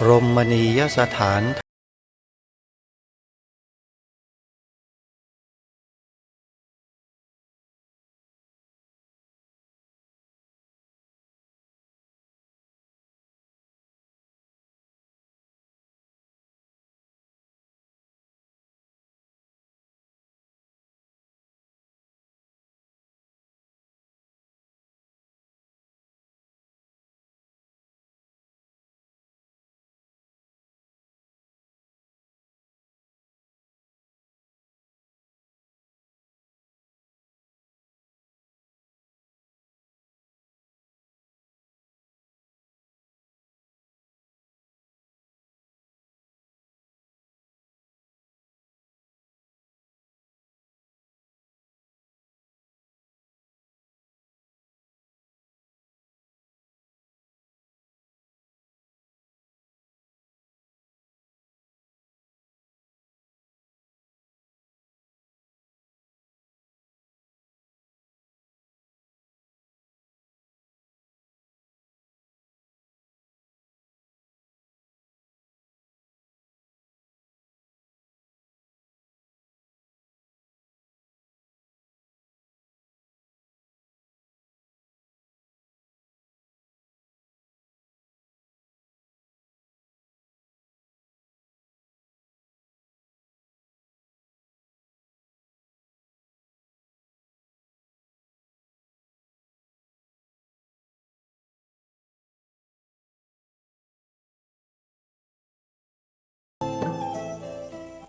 รมณียสถาน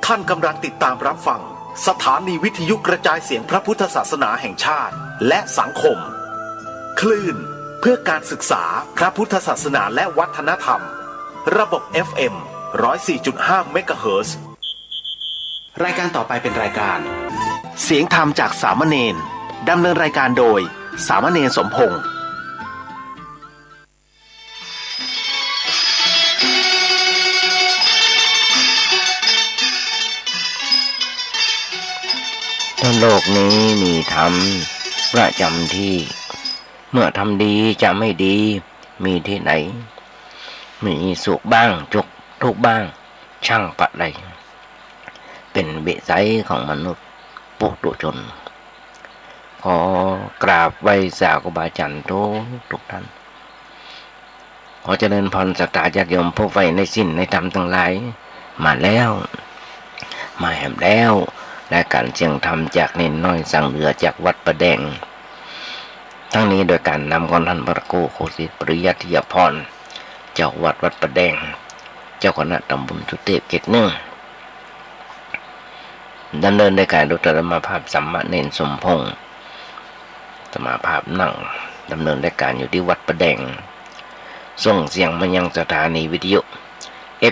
ท่านกำลังติดตามรับฟังสถานีวิทยุกระจายเสียงพระพุทธศาสนาแห่งชาติและสังคมคลื่นเพื่อการศึกษาพระพุทธศาสนาและวัฒนธรรมระบบ FM 104.5 เมกะเฮิรตซ์รายการต่อไปเป็นรายการเสียงธรรมจากสามเณรดำเนินรายการโดยสามเณรสมพงษ์โลกนี้มีธรรมประจำที่เมื่อทำดีจะไม่ดีมีที่ไหนมีสุขบ้างทุกข์บ้างช่างปะไรเป็นวิสัยของมนุษย์ปุถุชนขอกราบไหว้สาวครูบาอาจารย์ทุกท่านขอเจริญพรศรัทธาญาติโยมผู้ใฝ่ในศีลในธรรมทั้งหลายมาแล้วมาแหมแล้วและการเสียงธรรมจากเน้นน้อยสั่งเหลือจากวัดประแดงทั้งนี้โดยการนำของท่านพระครูโคสิตปริยัติยพรเจ้าวัดประแดงเจ้าคณะตำบลสุเทพเขต 1ดำเนินในการดุจธรรมภาพสัมมาเนรสมพงษ์สมาภาพนั่งดำเนินรายการอยู่ที่วัดประแดงส่งเสียงมายังสถานีวิทยุ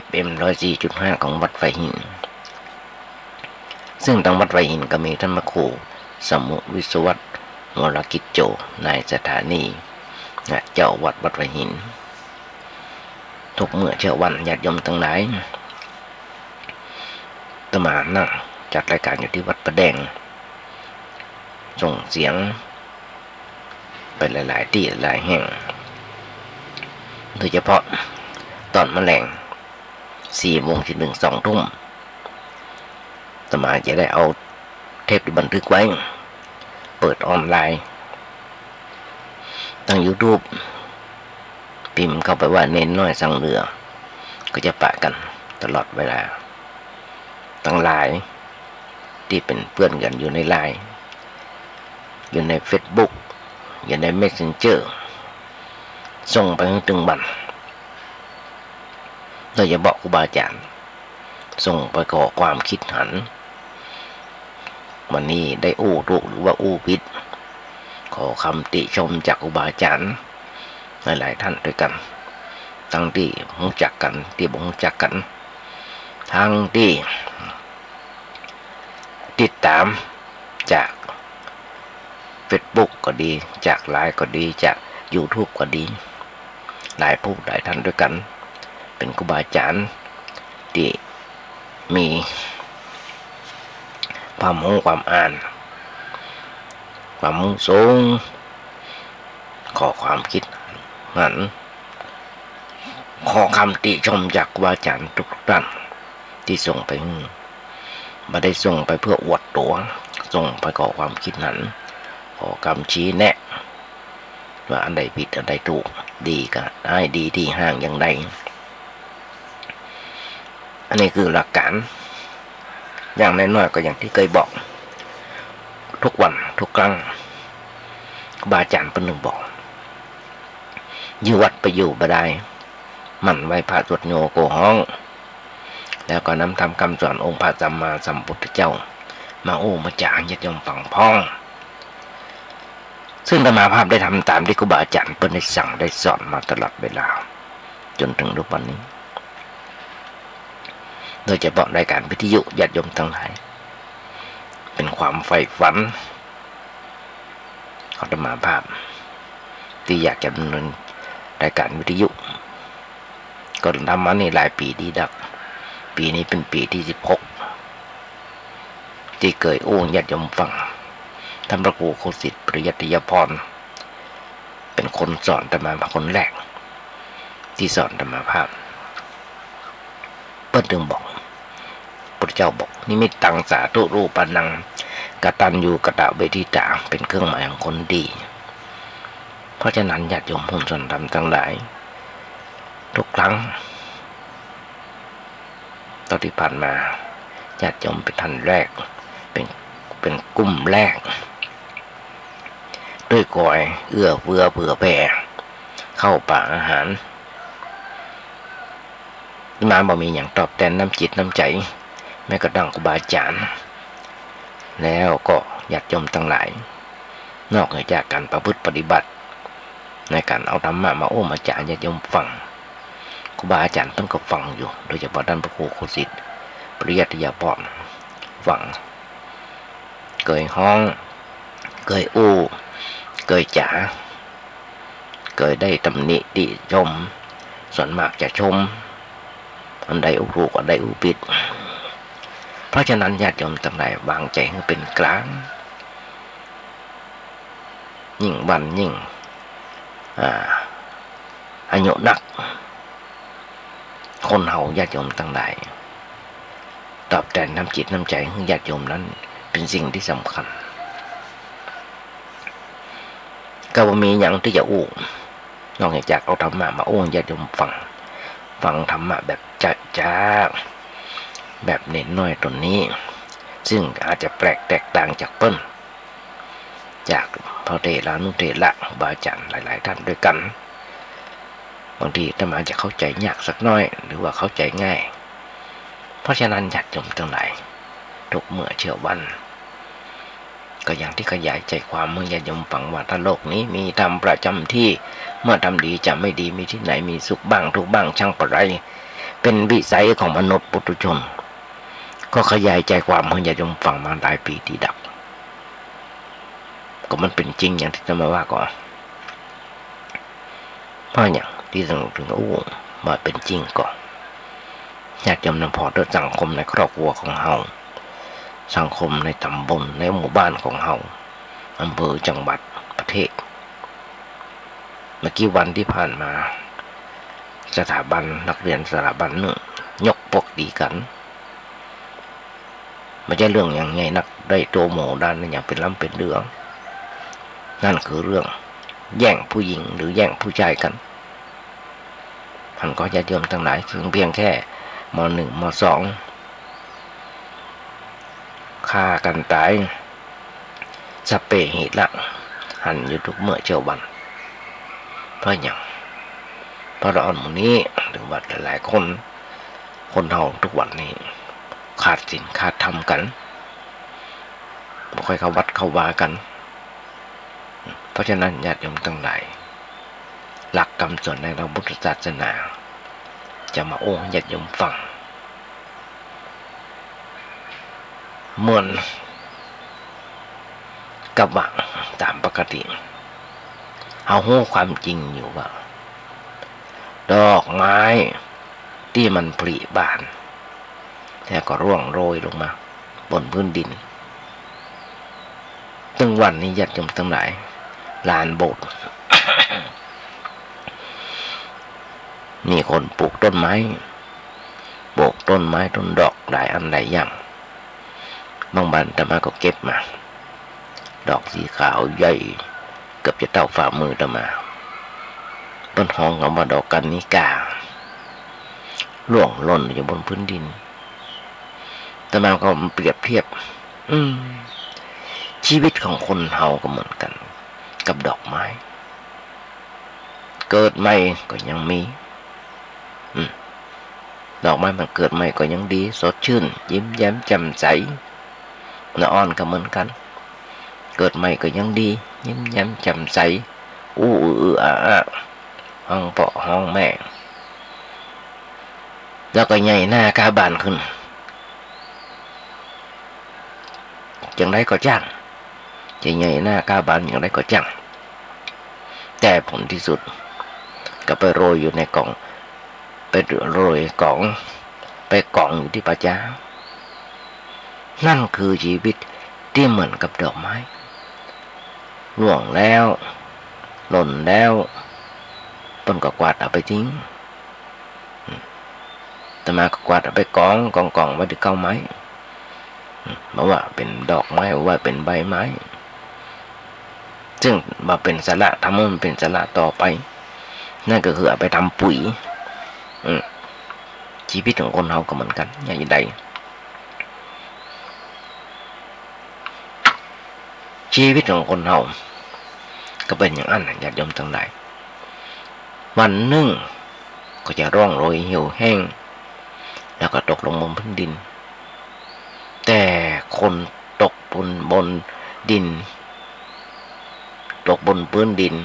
FM 104.5 ของวัดไฟหินซึ่งทางวัดไฟหินก็มีท่านพระครูสมุวิศวัตวรกิจโจนายสถานีและเจ้าวัดไฟหินทุกเมื่อเช้าวันญาติโยมทั้งหลายตมานั่งจัดรายการอยู่ที่วัดประแดงส่งเสียงไปหลายๆที่หลายแห่งโดยเฉพาะตอนแมลง4 โมงถึง 2 ทุ่มตมาจะได้เอาเทปที่บันทึกไว้เปิดออนไลน์ทาง YouTube พิมพ์เข้าไปว่าเน้นน้อยสั่งเหลือก็จะปะกันตลอดเวลาทั้งหลายที่เป็นเพื่อนกันอยู่ในไลน์อยู่ใน Facebook อยู่ใน Messenger ส่งไปถึงบันเราจะบอกครูบาอาจารย์ส่งไปขอความคิดเห็นวันนี้ได้อู้ถูกหรือว่าอู้ผิดขอคำติชมจากครูบาอาจารย์หลายๆท่านด้วยกันทั้งที่รู้จักกันที่บ่รู้จักกันทั้งที่ติดตามจาก Facebook ก็ดีจากไลน์ก็ดีจาก YouTube ก็ดีหลายผู้หลายท่านด้วยกันเป็นครูบาอาจารย์ที่มีความรู้ความอ่านความมุ่งสูงขอความคิดหัน ขอคำติชมจากครูบาอาจารย์ทุกท่านที่ส่งไปไม่ได้ส่งไปเพื่ออวดตัวส่งไปขอความคิดนั้นขอคำชี้แนะว่าอันใดผิดอันใดถูกดีก็ได้ดีที่ห่างอย่างใดอันนี้คือหลักการอย่างน้อยๆก็อย่างที่เคยบอกทุกวันทุกครั้งครูบาอาจารย์เป็นหนึ่งบอกอยู่วัดไปอยู่บ่ได้มันไว้พระสวดโยโกห้องแล้วก็นำทำคำสอนองค์พระสัมมาสัมพุทธเจ้ามาโอ้มาจาญาติโยมฟังพ้องซึ่งธรรมาภาพได้ทำตามที่ครูบาอาจารย์เพิ่นได้สั่งได้สอนมาตลอดเวลาจนถึงทุกวันนี้โดยเฉพาะรายการวิทยุญาติโยมทั้งหลายเป็นความใฝ่ฝันของธรรมาภาพที่อยากจะดำเนินรายการวิทยุก็ทำมานี่หลายปีดีดักปีนี้เป็นปีที่16ที่เกิดโอ้ญาติโยมฟังท่านพระครูโคสิทธิ์ปริยัติยพรเป็นคนสอนธรรมาภาพคนแรกที่สอนธรรมาภาพเปิ้ลถึงบอกพระเจ้าบอกนิมิตตังสาธุรูปนังกตัญญูกตเวทิตาเป็นเครื่องหมายของคนดีเพราะฉะนั้นญาติโยมผู้สนธรรมทั้งหลายทุกครั้งตอนที่ผ่านมาญาติโยมเป็นท่านแรกเป็นกลุ่มแรกด้วยกอยเอื้อเฟื้อเผื่อแผ่เข้าป่าอาหารมาบ่มีอย่างตอบแทนน้ำจิตน้ำใจแม้กระทั่งครูบาอาจารย์แล้วก็ญาติโยมทั้งหลายนอกจากการประพฤติปฏิบัติในการเอาธรรมะมาโอ้มาจาญาติโยมฟังครูบาอาจารย์ต้องก็ฟังอยู่โดยเฉพาะท่านพระครูโคสิทธิ์ปริยัติยพรฟังเกยห้องเกยอู้เกยจ๋าเกยได้ตำหนิติชมส่วนมากจะชมอันใดอุรูกอันใดอุปิดเพราะฉะนั้นญาติโยมทั้งหลายวางใจให้เป็นกลางยิ่งวันยิ่งอายุนักคนเฮาญาติโยมทั้งหลายตอบแทนน้ำจิตน้ำใจของญาติโยมนั้นเป็นสิ่งที่สำคัญก็บ่มีอย่างที่จะอู้นอกจากเอาธรรมะมาอู้ญาติโยมฟังธรรมะแบบจ้าแบบเน้นน้อยตัวนี้ซึ่งอาจจะแปลกแตกต่างจากเปิ้ลจากพระเถรานุเถระบาอาจารย์หลายๆท่านด้วยกันบางทีธรรมะจะเข้าใจยากสักน้อยหรือว่าเข้าใจง่ายเพราะฉะนั้นญาติโยมทั้งหลายทุกเมื่อเชื่อวันก็อย่างที่ขยายใจความเมื่อญาติโยมฟังว่าถ้าโลกนี้มีธรรมประจำที่เมื่อทำดีจะไม่ดีมีที่ไหนมีสุขบ้างทุกบ้างช่างปะไรเป็นวิสัยของมนุษย์ปุถุชนก็ขยายใจความเมื่อญาติโยมฟังมาหลายปีที่ดับก็มันเป็นจริงอย่างที่จะมาว่าก่อนเพราะอย่างที่ถึงมาเป็นจริงก่อนญาติโยมนำพอด้วยสังคมในครอบครัวของเฮาสังคมในตำบลในหมู่บ้านของเฮาอำเภอจังหวัดประเทศเมื่อกี้วันที่ผ่านมาสถาบันนักเรียนสถาบันหนึ่งยกพวกดีกันไม่ใช่เรื่องอย่างไงนักได้ตัวหมูด้านนั้นอย่างเป็นล้ำเป็นเรื่องนั่นคือเรื่องแย่งผู้หญิงหรือแย่งผู้ชายกันท่านก็ญาติโยมทั้งหลายถึงเพียงแค่ม.1 ม.2 ฆ่ากันตายสเปเหตุละหันอยู่ทุกเมื่อเช้าวันเพราะอย่างเพราะเราหมู่นี้หรือว่าหลายๆคนเฮาทุกวันนี้ขาดศีลขาดธรรมกันไม่ค่อยเข้าวัดเข้าวากันเพราะฉะนั้นญาติโยมทั้งหลายหลักคำสอนในพระพุทธศาสนาจะมาโอ้ญาติโยมฟังเหมือนกับว่าตามปกติเอาหู้ความจริงอยู่ว่าดอกไม้ที่มันผลิบานแล้วก็ร่วงโรยลงมาบนพื้นดินตั้งวันนี้ญาติโยมทั้งหลายลานโบสถ์ มีคนปลูกต้นไม้ปลูกต้นไม้ต้นดอกหลายอันหลายอย่างบางบ้านอาตมาก็เก็บมาดอกสีขาวใหญ่เกือบจะเท่าฝ่ามืออาตมาต้นห้องคำว่าดอกกันนิการ่วงหล่นอยู่บนพื้นดินอาตมาก็เปรียบเทียบชีวิตของคนเฮาก็เหมือนกันกับดอกไม้เกิดใหม่ก็ยังมีดอกไม้มันเกิดใหม่ก็ยังดีสดชื่นยิ้มแย้มแจ่มใสละอ่อนก็เหมือนกันเกิดใหม่ก็ยังดียิ้มแย้มแจ่มใสอู้ห้องพ่อห้องแม่แล้วก็ใหญ่หน้ากาบานขึ้นอย่างไรก็จ้างจะใหญ่หน้ากาบานอย่างไรก็จ้างแต่ผลที่สุดก็ไปโรยอยู่ในกล่องไปโรยกล่องไปกล่องอยู่ที่ป่าช้านั่นคือชีวิตที่เหมือนกับดอกไม้ร่วงแล้วหล่นแล้วต้นก็กวาดเอาไปทิ้งแต่มาก็กวาดเอาไปกองไว้ที่เก้าไม้บอกว่าเป็นดอกไม้ว่าเป็นใบไม้ซึ่งมาเป็นสาระทำให้มันเป็นสาระต่อไปนั่นก็คือเอาไปทำปุ๋ยชีวิตของคนเราก็เหมือนกันอย่างใดชีวิตของคนเราก็เป็นอย่างนั้นญาติโยมทั้งหลายวันหนึ่งก็จะร่องโรยเหี่ยวแห้งแล้วก็ตกลงบนพื้นดินแต่คนตกบนดินตกบนพื้นดิน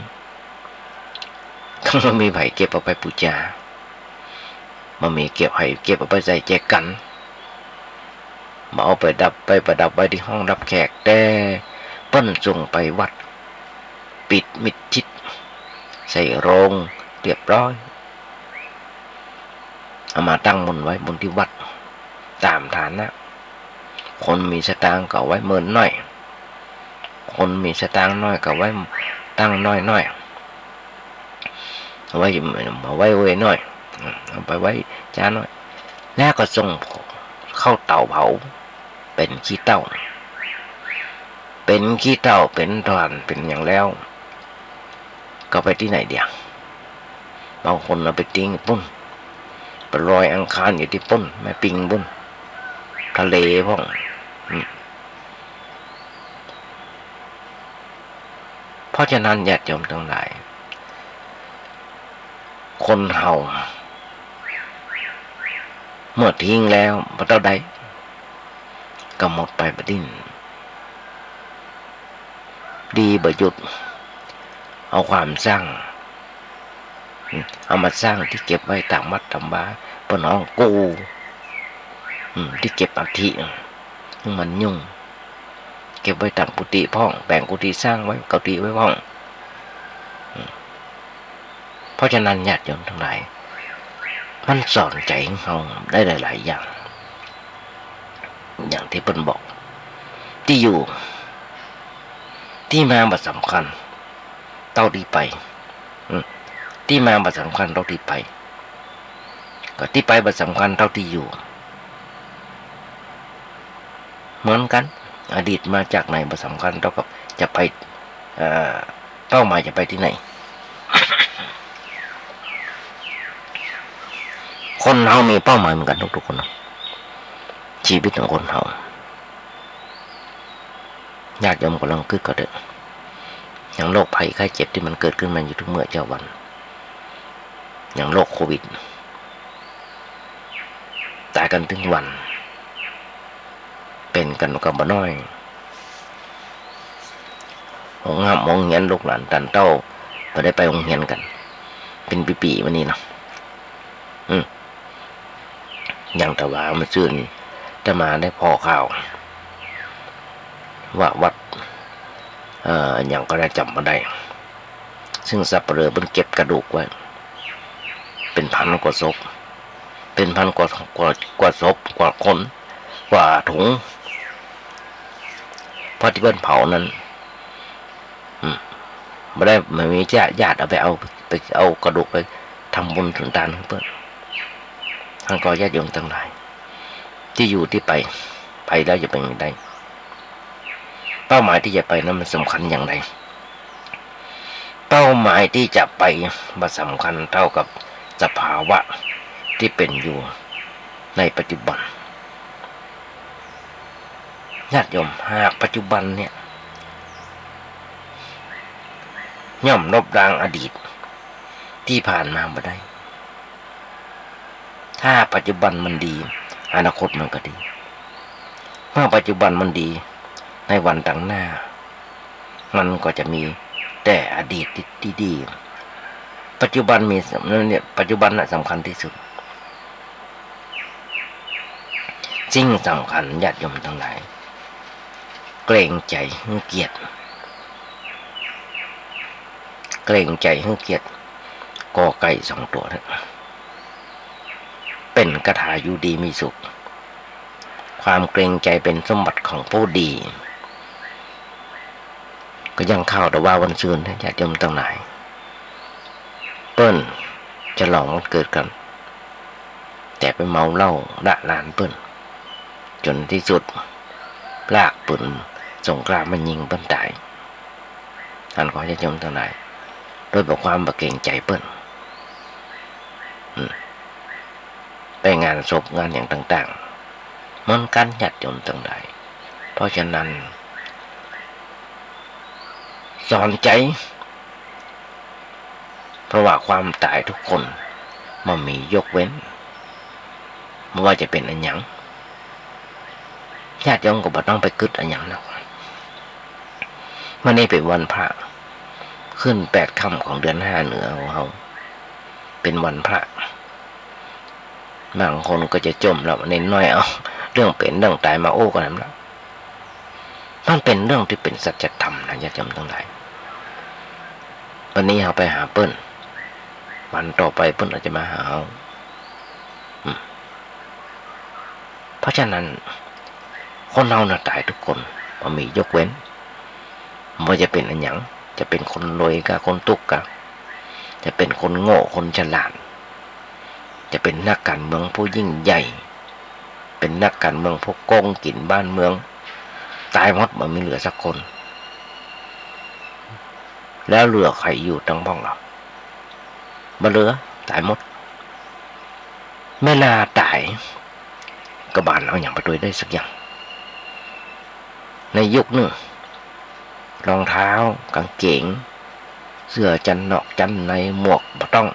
ก็มีไผ่เก็บเอาไปบูชามันมีเก็บเอาไปใส่แจกันมาเอาไปประดับไว้ที่ห้องรับแขกแต่เปิ้นส่งไปวัดปิดมิดชิดใส่โรงเรียบร้อยเอามาตั้งบนไว้บนที่วัดตามฐานะคนมีสตางค์ก็ไว้เมินน้อยคนมีสตางค์น้อยก็ไว้ตั้งน้อยเอาไว้เว้ยน้อยเอาไปไว้จ้าน้อยแล้วก็ส่งเข้าเตาเผาเป็นขี้เถ้าเป็นถ่านเป็นอย่างแล้วก็ไปที่ไหนเดียวบางคนเอาไปทิ้งปุ้นไปลอยอังคารอยู่ที่ปุ้นแม่ปิงปุ้นทะเลพ่องเพราะฉะนั้นญาติโยมทั้งหลายคนเฮาเมื่อทิ้งแล้วพระเจ้าใดก็หมดไปบดิ้นดีบ่หยุดเอาความสร้างเอามาสร้างที่เก็บไว้ตามวัดตามบ้านปน้องกูที่เก็บอัฐิมันยุ่งเก็บไว้ตามกุฏิพ่องแบ่งกุฏิสร้างไว้กุฏิไว้พ่องเพราะฉะนั้นญาติโยมทั้งหลายมันสอนใจของเราได้หลายๆอย่างที่เพิ่นบอกที่อยู่ที่มาบัดสำคัญเท่าที่ไปที่มาบัดสำคัญเท่าที่ไปก็ที่ไปบัดสำคัญเท่าที่อยู่เหมือนกันอดีตมาจากไหนบัดสำคัญเท่ากับจะไปเป้าหมายจะไปที่ไหน คนเรามีเป้าหมายเหมือนกันทุกๆคนนะชีวิตของคนเราญาติโยมกำลังคึกก็เด้ออย่างโรคภัยไข้เจ็บที่มันเกิดขึ้นมาอยู่ทุกเมื่อเจ้าวันอย่างโรคโควิดตายกันถึงวันเป็นกันกับบ่น้อยหงห้ามงเงียนลูกหลานตันเต้าไปได้ไปโรงเรียนกันเป็นปีๆวันนี้นะอย่างตะวามาซื่นจะมาได้พอข่าวว่าวัดอย่างก็ได้จำมาได้ซึ่งสับเปลือมันเก็บกระดูกไว้เป็นพันกว่าศพเป็นพันกว่าศพกว่าคนกว่าถุงเพราะที่เพิ่นเผานั้นไม่มีญาติเอาไปเอากระดูกไป ทำบุญสุนทานให้เปิ้นท่านก็ญาติโยมทั้งหลายที่อยู่ที่ไปแล้วจะเป็นยังไงเป้าหมายที่จะไปนั้นมันสำคัญอย่างไรเป้าหมายที่จะไปมันสำคัญเท่ากับสภาวะที่เป็นอยู่ในปัจจุบันญาติโยมหากปัจจุบันเนี่ยย่อมลบล้างอดีตที่ผ่านมาไม่ได้ถ้าปัจจุบันมันดีอนาคตมันก็ดีเมื่อปัจจุบันมันดีในวันต่างหน้ามันก็จะมีแต่อดีตที่ดีปัจจุบันมีเนี่ยปัจจุบันน่ะสำคัญที่สุดสิ่งสำคัญญาติโยมทั้งหลายเกรงใจให้เกียรติเกรงใจให้เกียรติกอไก่2 ตัวนะเป็นคาถาอยู่ดีมีสุขความเกรงใจเป็นสมบัติของผู้ดีก็ยังเข้าแต่ว่าวันซื่นญาติโยมทั้งหลายเปิ้นจะหลองวันเกิดกันแต่ไปเมาเหล้าด่าหลานเปิ้นจนที่สุดลากปืนสงครามมันยิงเปิ้นตายท่านขอญาติโยมทั้งหลายโดยบอกความเกรงใจเปิ้นไปงานศพงานอย่างต่างๆมันกันญาติโยมทั้งหลายเพราะฉะนั้นสอนใจเพราะว่าความตายทุกคนมันมียกเว้นไม่ว่าจะเป็นอันหยังญาติโยมก็บ่ต้องไปกึดอันหยังนะวันนี้เป็นวันพระขึ้น8 ค่ำของเดือน5เหนือของเราเป็นวันพระบางคนก็จะจมแล้วเน้นน้อยเอาเรื่องเป็นเรื่องตายมาโอ้กันนั้นแล้วมันเป็นเรื่องที่เป็นสัจธรรมนะญาติโยมทั้งหลายวันนี้เราไปหาเปิ้นวันต่อไปเปิ้นอาจจะมาหาเราเพราะฉะนั้นคนเราน่ะตายทุกคนมันมียกเว้นไม่ว่าจะเป็นอันหยังจะเป็นคนรวยกับคนตุกกับจะเป็นคนโง่คนฉลาดจะเป็นนักการเมืองผู้ยิ่งใหญ่เป็นนักการเมืองผู้โกงกินบ้านเมืองตายหมดมันไม่เหลือสักคนแล้วเหลือใครอยู่ทั้งบ้องเราบ่เหลือตายหมดเวลาตายกบาลเอาอย่างไปด้วยได้สักอย่างในยุคนึงรองเท้ากางเกงเสื้อจันนอกจันในหมวกบ่ต้อง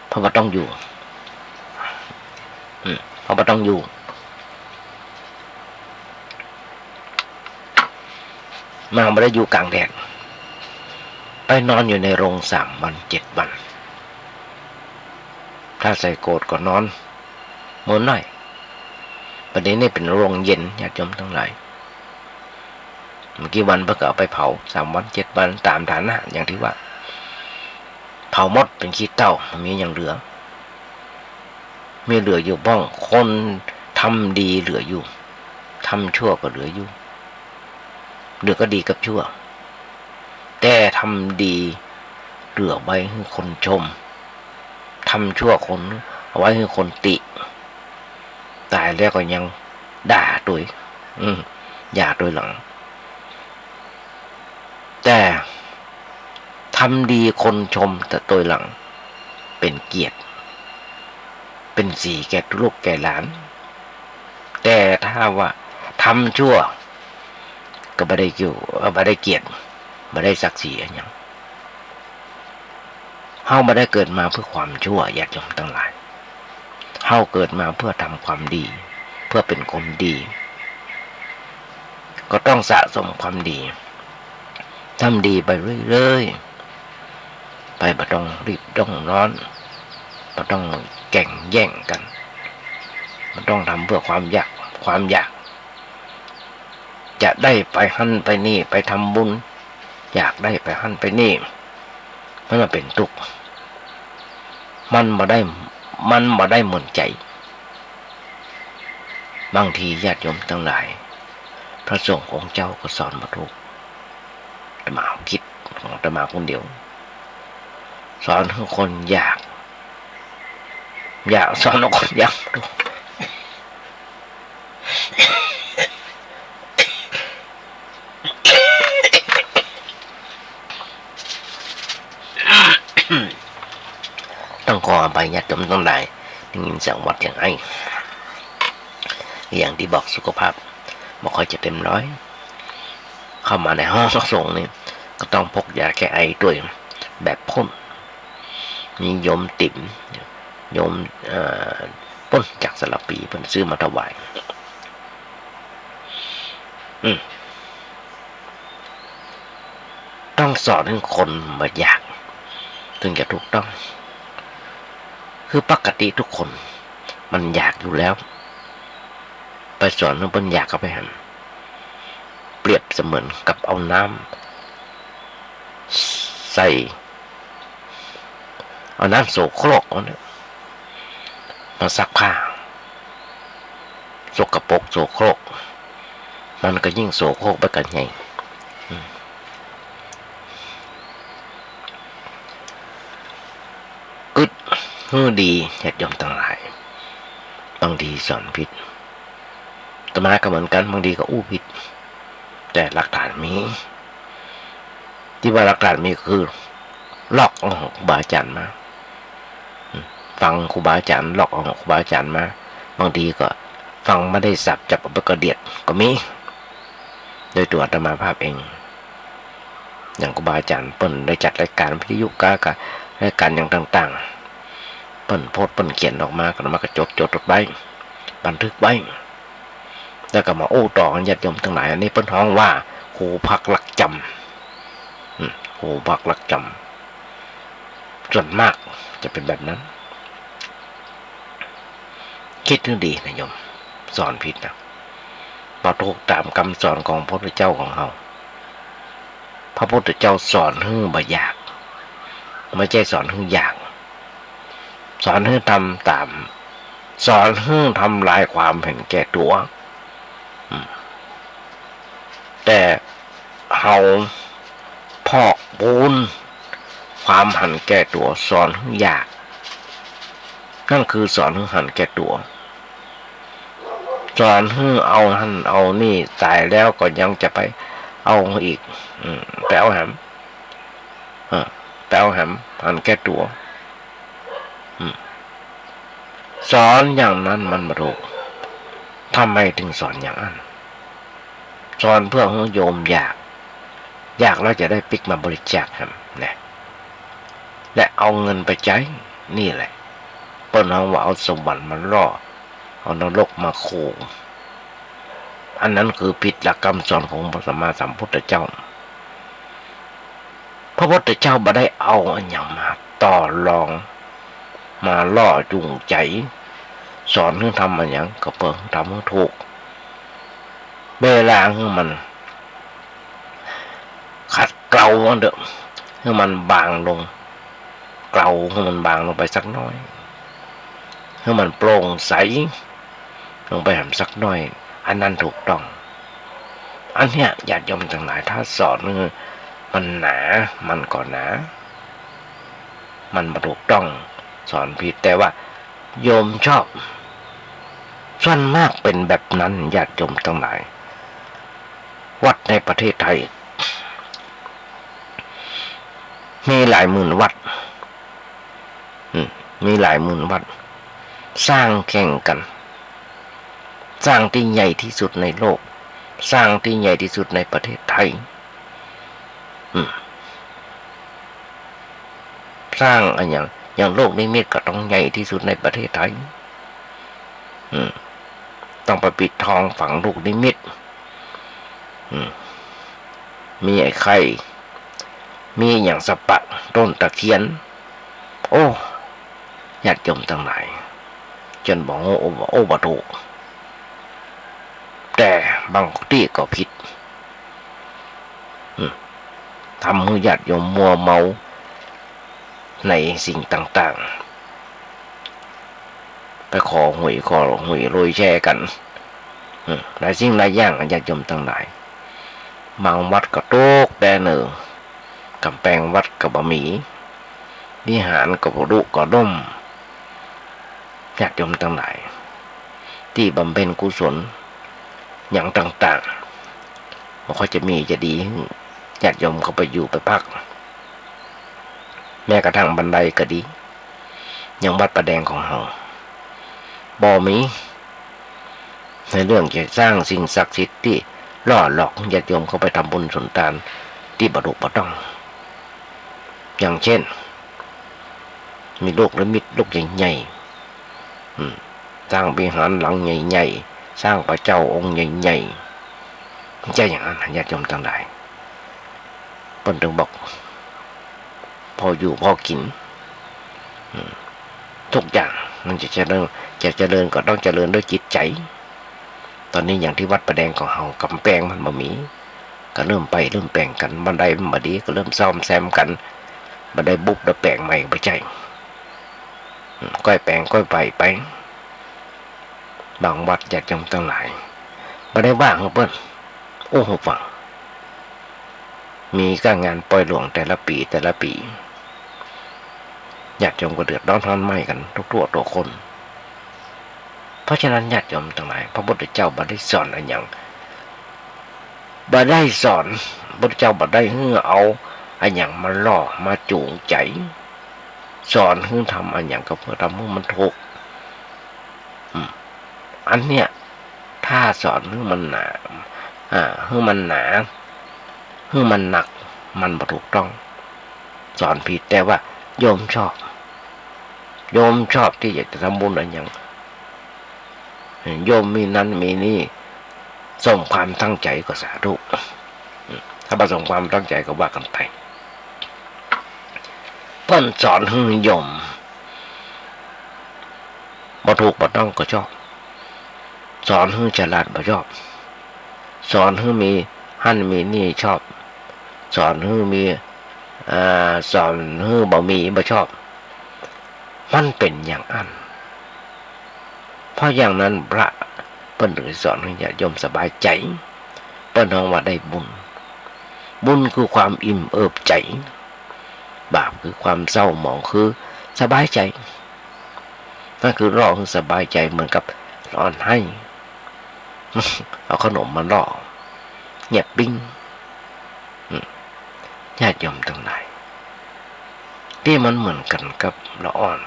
เพราะบ่ต้องอยู่เพราะบ่ต้องอยู่มาไม่ได้อยู่กลางแดดไปนอนอยู่ในโรง3 วัน 7 วันถ้าใส่โกดก็นอนหมุนหน่อยประเด็นนี้เป็นโรงเย็นญาติโยมทั้งหลายเมื่อกี้วันเพิ่งเอาไปเผา3 วัน 7 วันตามฐานะอย่างที่ว่าเผาหมดเป็นขี้เถ้ามีอย่างเหลือมีเหลืออยู่บ้องคนทำดีเหลืออยู่ทำชั่วก็เหลืออยู่เหลือก็ดีกับชั่วแต่ทำดีเหลือไว้ให้คนชมทำชั่วคนเอาไว้ให้คนติตายแล้วก็ยังด่าตัวอย่าตัวหลังแต่ทำดีคนชมแต่ตัวหลังเป็นเกียรติเป็นสีแก่ลูกแก่หลานแต่ถ้าว่าทำชั่วก็ไม่ได้อยู่ไม่ได้เกียรติไม่ได้ศักดิ์ศรีอะไรอย่างเฮาไม่ได้เกิดมาเพื่อความชั่วญาติโยมทั้งหลายเฮาเกิดมาเพื่อทำความดีเพื่อเป็นคนดีก็ต้องสะสมความดีทำดีไปเรื่อยๆไปบ่ต้องรีบต้องร้อนบ่ต้องแข่งแย่งกันบ่ต้องทำเพื่อความอยากจะได้ไปหั่นไปนี่ไปทำบุญอยากได้ไปหั่นไปนี่มันเป็นทุกข์มันบ่ได้เหมือนใจบางทีญาติโยมทั้งหลายพระสงฆ์ของเจ้าก็สอนบ่ถูกอาตมาคิดของอาตมาคนเดียว สอนให้คนอยากสอนให้คนอยากดู ต้องขออภัยญาติโยมทั้งหลายได้ยินเสียงวัดอย่างไออย่างที่บอกสุขภาพไม่ค่อยจะเต็มร้อยเข้ามาในห้องส่งนี่ก็ต้องพกยาแก้ไอด้วยแบบพ่นมีโยมติ๋มโยมพ่นจากสลับปีเพิ่นซื้อมาถวายต้องสอนให้คนมาอยากถึงจะถูกต้องคือปกติทุกคนมันอยากอยู่แล้วไปสอนให้มันอยากเข้าไปหันเปรียบเสมือนกับเอาน้ำใส่เอาน้ำโสโครกมาซักผ้าสกปรกโสโครกมันก็ยิ่งโสโครกไปกันใหญ่กึดดีญาติโยมทั้งหลายบางทีสอนผิดอาตมาก็เหมือนกันบางทีก็อู้ผิดแต่หลักฐานมีที่ว่าหลักฐานมีคือลอกเอาของครูบาอาจารย์มาฟังครูบาอาจารย์ลอกเอาของครูบาอาจารย์มาบางทีก็ฟังไม่ได้สับจับเอาไปกระเดียดก็มีโดยตัวอาตมาภาพเองอย่างครูบาอาจารย์เปิ้นได้จัดรายการวิทยุกับรายการอย่างต่างๆเปิ้นโพสต์เปิ้นเขียนออกมาก็มาก็จดไว้บันทึกไว้แล้วก็มาโอ้ต่อกันญาติโยมทั้งหลายอันนี้เปิ้นฮ้องว่าครูพักหลักจำครูพักหลักจำส่วนมากจะเป็นแบบนั้นคิดถึงดีนะโยมสอนผิดนะมาถูกตามคำสอนของพระพุทธเจ้าของเราพระพุทธเจ้าสอนให้บ่อยากไม่ใช่สอนให้อยากสอนให้ทำตามสอนให้ทำลายความเห็นแก่ตัวแต่เราพอกปูนความหันแก่ตัวสอนให้อยากนั่นคือสอนให้หันแก่ตัวสอนให้เอาหันเอานี่ตายแล้วก็ยังจะไปเอาอีกแปลวหำหันแก่ตัวสอนอย่างนั้นมันไม่ถูกทำไมถึงสอนอย่างนั้นสอนเพื่อให้โยมอยากแล้วจะได้ปิกมาบริจาคครับนะและเอาเงินไปใช้นี่แหละเปิ้นเอาว่าเอาสวรรค์มาล่อเอานรกมาขู่อันนั้นคือผิดหลักคำสอนของพระสัมมาสัมพุทธเจ้าพระพุทธเจ้าบ่ได้เอาอันอย่างมาต่อรองมาล่อจูงใจสอนให้ทำอันอย่างก็เปิดทำให้ถูกเวลาให้มันขัดเกลาเด้อให้มันบางลงเกลาให้มันบางลงไปสักน้อยให้มันโปร่งใสลงไปหำสักน้อยอันนั้นถูกต้องอันเนี้ยญาติโยมทั้งหลายถ้าสอนมันหนามันก็หนามันไม่ถูกต้องสอนผิดแต่ว่าโยมชอบส่วนมากเป็นแบบนั้นญาติโยมทั้งหลายวัดในประเทศไทยมีหลายหมื่นวัดมีหลายหมื่นวัดสร้างแข่งกันสร้างที่ใหญ่ที่สุดในโลกสร้างที่ใหญ่ที่สุดในประเทศไทยสร้างอะไรอย่างโลกนิมิตก็ต้องใหญ่ที่สุดในประเทศไทยต้องไปปิดทองฝังลูกนิมิตมีไอ้ไข่มีอย่างสปะต้นตะเคียนโอ้ญาติโยมทั้งหลายจนบอกโอ้บ่ถูกแต่บางที่ก็ผิดทำให้ญาติโยมมัวเมาในสิ่งต่างๆไปขอหวยโรยแช่กันหลายสิ่งหลายอย่างญาติโยมทั้งหลายบางวัดก็โตกแต่กำแพงวัดก็บ่มี วิหารก็รุก็ร่มญาติโยมทั้งหลายที่บำเพ็ญกุศลอย่างต่างๆมันก็จะมีจะดีญาติโยมเขาไปอยู่ไปพักแม้กระทั่งบันไดก็ดีอย่างวัดประแดงของเราบ่มีในเรื่องจะสร้างสิ่งศักดิ์สิทธิ์ที่ล่อหลอกญาติโยมเขาไปทำบุญสุนทานที่บดุบต้องอย่างเช่นมีลูกนิมิตลูกใหญ่ๆสร้างวิหารหลังใหญ่ๆสร้างพระเจ้าองค์ใหญ่ๆไม่ใช่อย่างนั้นญาติโยมทั้งหลายเพิ่นถึงบอกพออยู่พอกินทุกอย่างมันจะเจริญก็ต้องเจริญด้วยจิตใจตอนนี้อย่างที่วัดประแดงของเฮากำแพงมันบ่มีก็เริ่มแปลงกันบันไดมันบ่ดีก็เริ่มซ่อมแซมกันบันไดบุบแล้วแปลงใหม่บ่ใช่ก้อยแปลงก้อยไปบางวัดญาติโยมทั้งหลายบ่ได้ว่างเพิ่นโอ้โหฟังมีการงานปล่อยหลวงแต่ละปีญาติโยมก็เดือดร้อนทนไหม้กันทุกตัวคนเพราะฉะนั้นญาติโยมทั้งหลายพระพุทธเจ้าบ่ได้สอนอะไรอย่างบ่ได้สอนพระพุทธเจ้าบ่ได้ให้เอาอะไรอย่างมาล่อมาจูงใจสอนให้ทำอะไรอย่างก็เพื่อทำให้มันถูกอันเนี้ยถ้าสอนให้มันหนาให้มันหนาให้มันหนักมันบ่ถูกต้องสอนผิดแต่ว่าโยมชอบที่อยากจะทำบุญอะไรอย่างโยมมีนั้นมีนี่ส่งความตั้งใจก็สาธุถ้าประสงค์ความตั้งใจก็ว่ากันไปเพิ่นสอนให้โยมบ่ถูกบ่ต้องก็ชอบสอนให้ฉลาดบ่ชอบสอนให้มีหั่นมีนี่ชอบสอนให้มีสอนให้บ่มีบ่ชอบมันเป็นอย่างนั้นเพราะอย่างนั้นพระเพิ่นเลยสอนให้ญาติโยมสบายใจเพิ่นฮ้องว่าได้บุญคือความอิ่มเอิบใจบาปคือความเศร้าหมองคือสบายใจนั่นคือรอให้สบายใจเหมือนกับร้อนให้เอาขนมมาล่อเงียบปิ้งญาติโยมทั้งหลายที่มันเหมือนกันกับละอ่อน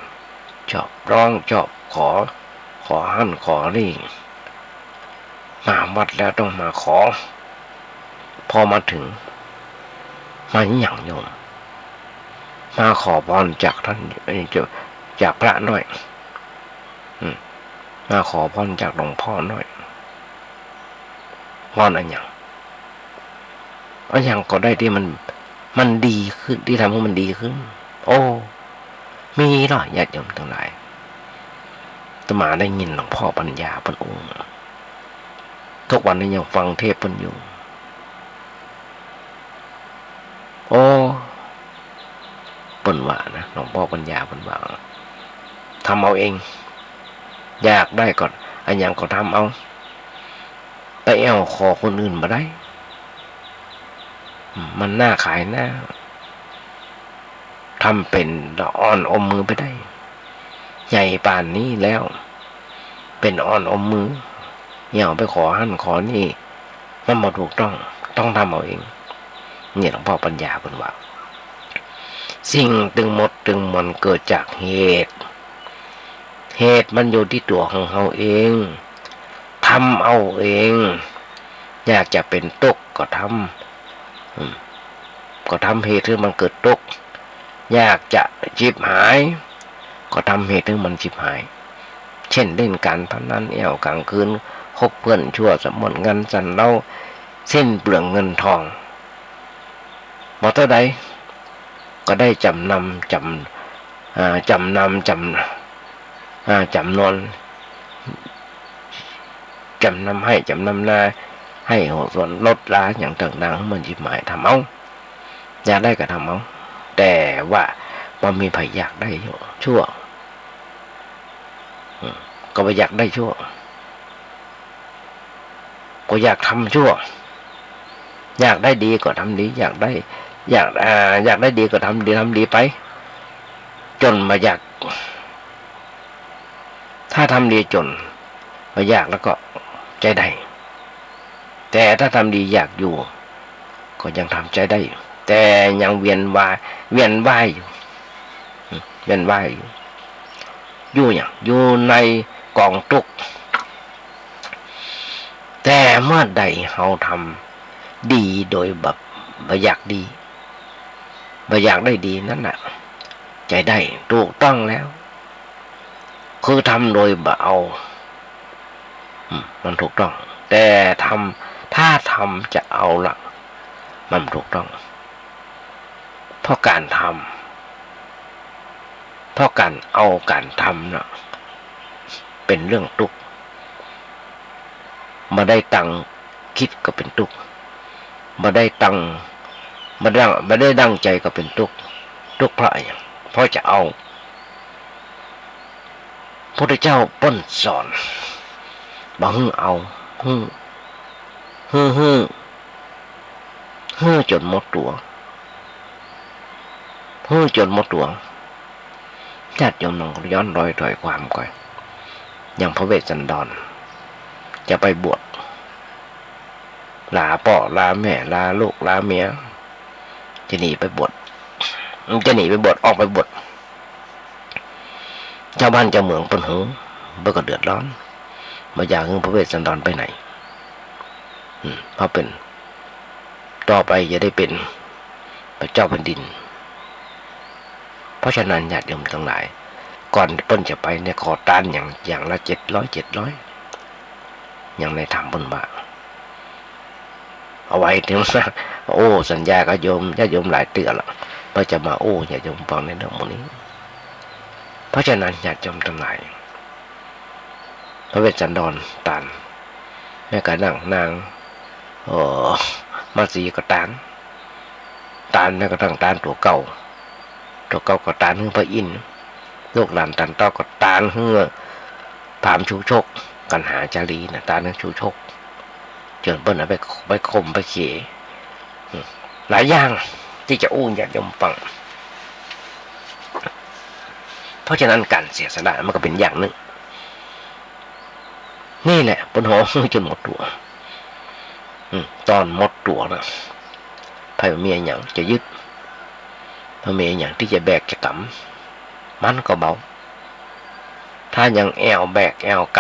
ชอบร้องชอบขอหั่นขอนี่มาวัดแล้วต้องมาขอพอมาถึงมาอย่างโยมมาขอพรจากท่านจากพระหน่อยมาขอพรจากหลวงพ่อหน่อยพรอันอย่างก็ได้ที่มันดีขึ้นที่ทำให้มันดีขึ้นโอ้มีหรอญาติโยมทั้งหลายอาตมาได้ยินหลวงพ่อปัญญาเพิ่นองค์ทุกวันนี้ยังฟังเทศเพิ่นอยู่โอ้เพิ่นว่านะหลวงพ่อปัญญาเพิ่นว่าทำเอาเองอยากได้ก่อนอันยังก็ทำเอาไปเอาขอคนอื่นมาได้มันน่าขายหน้าทำเป็นละอ่อนอมมือไปได้ใหญ่ป่านนี้แล้วเป็นอ่อนอมมือเหี่ยวไปขอหั่นขอนี่มันบ่ถูกต้องทำเอาเองเนี่ยหลวงพ่อปัญญาเพิ่นว่าสิ่งตึงหมดตึงมันเกิดจากเหตุมันอยู่ที่ตัวของเราเองทำเอาเองอยากจะเป็นตกก็ทำเหตุที่มันเกิดตกอยากจะจิบหายก็ทำเหตุที่มันจิบหายเช่นเล่นการพนันแอวกลางคืนคบเพื่อนชั่วสมนกันสันเล่าเส้นเปลืองเงินทองบ่เท่าใดก็ได้จำนนให้จำนำนาให้ส่วนลดละอย่างต่างๆมันจิบหายทำเอาอยากได้ก็ทำเอาแต่ว่ามันมีภัยอยากได้ชั่วก็ไปอยากได้ชั่วก็อยากทำชั่วอยากได้ดีก็ทำดีอยากได้ดีก็ทำดีไป จนมาอยากถ้าทำดีจนมาอยากแล้วก็ใจได้แต่ถ้าทำดีอยากอยู่ก็ยังทำใจได้แต่ยังเวียนว่ายอยู่อย่างอยู่ในกองทุกข์แต่เมื่อใดเราทำดีโดยแบบไม่อยากดีไม่อยากได้ดีนั่นแหละใจได้ถูกต้องแล้วคือทำโดยแบบเอามันถูกต้องแต่ถ้าทำจะเอาละมันถูกต้องเพราะการเอาการทำน่ะเป็นเรื่องทุกข์มาได้ตังคิดก็เป็นทุกข์มาได้ตังมาได้ดังใจก็เป็นทุกข์เพราะอะไรเพราะจะเอาพระพุทธเจ้าป้นสอนบ่ฮึ่งเอาฮึ่จนหมดตัวญาติโยมลองย้อนรอยถอยความก่อนอย่างพระเวสสันดรจะไปบวชลาพ่อลาแม่ลาลูกลาเมียจะหนีไปบวชออกไปบวชชาวบ้านชาวเมืองปนหูเบื่อก็เดือดร้อนมาอยากให้พระเวสสันดรไปไหนเพราะเป็นต่อไปจะได้เป็นพระเจ้าแผ่นดินเพราะฉะนั้นญาติโยมทั้งหลายก่อนเปิ้นจะไปเนี่ยขอทานอย่างละ700อย่างในธรรมเปิ้นว่าเอาไว้ถึงโอ้สัญญากับโยมญาติโยมหลายเตือนละเพื่อจะมาโอ้ญาติโยมฟังในเรื่องพวกนี้เพราะฉะนั้นญาติโยมทั้งหลายพระเวสสันดรตานแม่กะนางมาสีก็ตานแม่ก็ตั้งตานตัวเก่าก็ตานหึ่งพระอินทร์ลูกหลานตานเต้าก็ตานหึ่งถามชูชกกันหาจารีนะตานหึ่งชูชกจนเปิ้นเอาไปข่มไปเขยหลายอย่างที่จะอู้ญาติโยมฟังเพราะฉะนั้นการเสียสละมันก็เป็นอย่างหนึ่งนี่แหละปนหอจนหมดตัวตอนหมดตัวนะไพ่เมียอย่างจะยึดพระเมียอย่างที่จะแบกจะกำมันก็เบาถ้ายังแอวแบกแอวก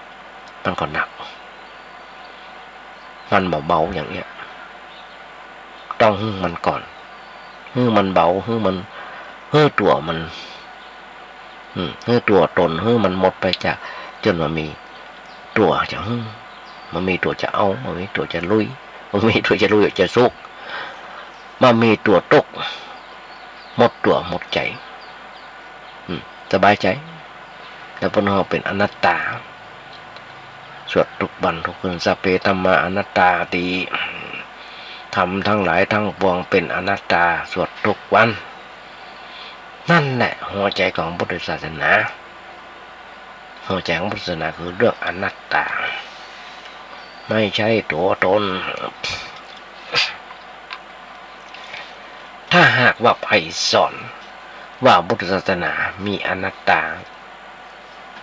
ำมันก็หนักมันเบาอย่างเนี้ยต้องหึ่งมันก่อนหึ่งมันเบาหึ่งมันตัวมันตัวตนมันหมดไปจากจนมันมีตัวจะมันมีตัวจะเอามันมีตัวจะลุยมันมีตัวจะลุยจะสุกมันมีตัวตกหมดตัวหมดใจสบายใจแล้วพวกเราเป็นอนัตตาสวดทุกวันทุกคืนสัพเพธัมมาอนัตตาติทำทั้งหลายทั้งปวงเป็นอนัตตาสวดทุกวันนั่นแหละหัวใจของพุทธศาสนาหัวใจของพุทธศาสนาคือเรื่องอนัตตาไม่ใช่ตัวตนถ้าหากว่าใครสอนว่าพุทธศาสนามีอนัตตา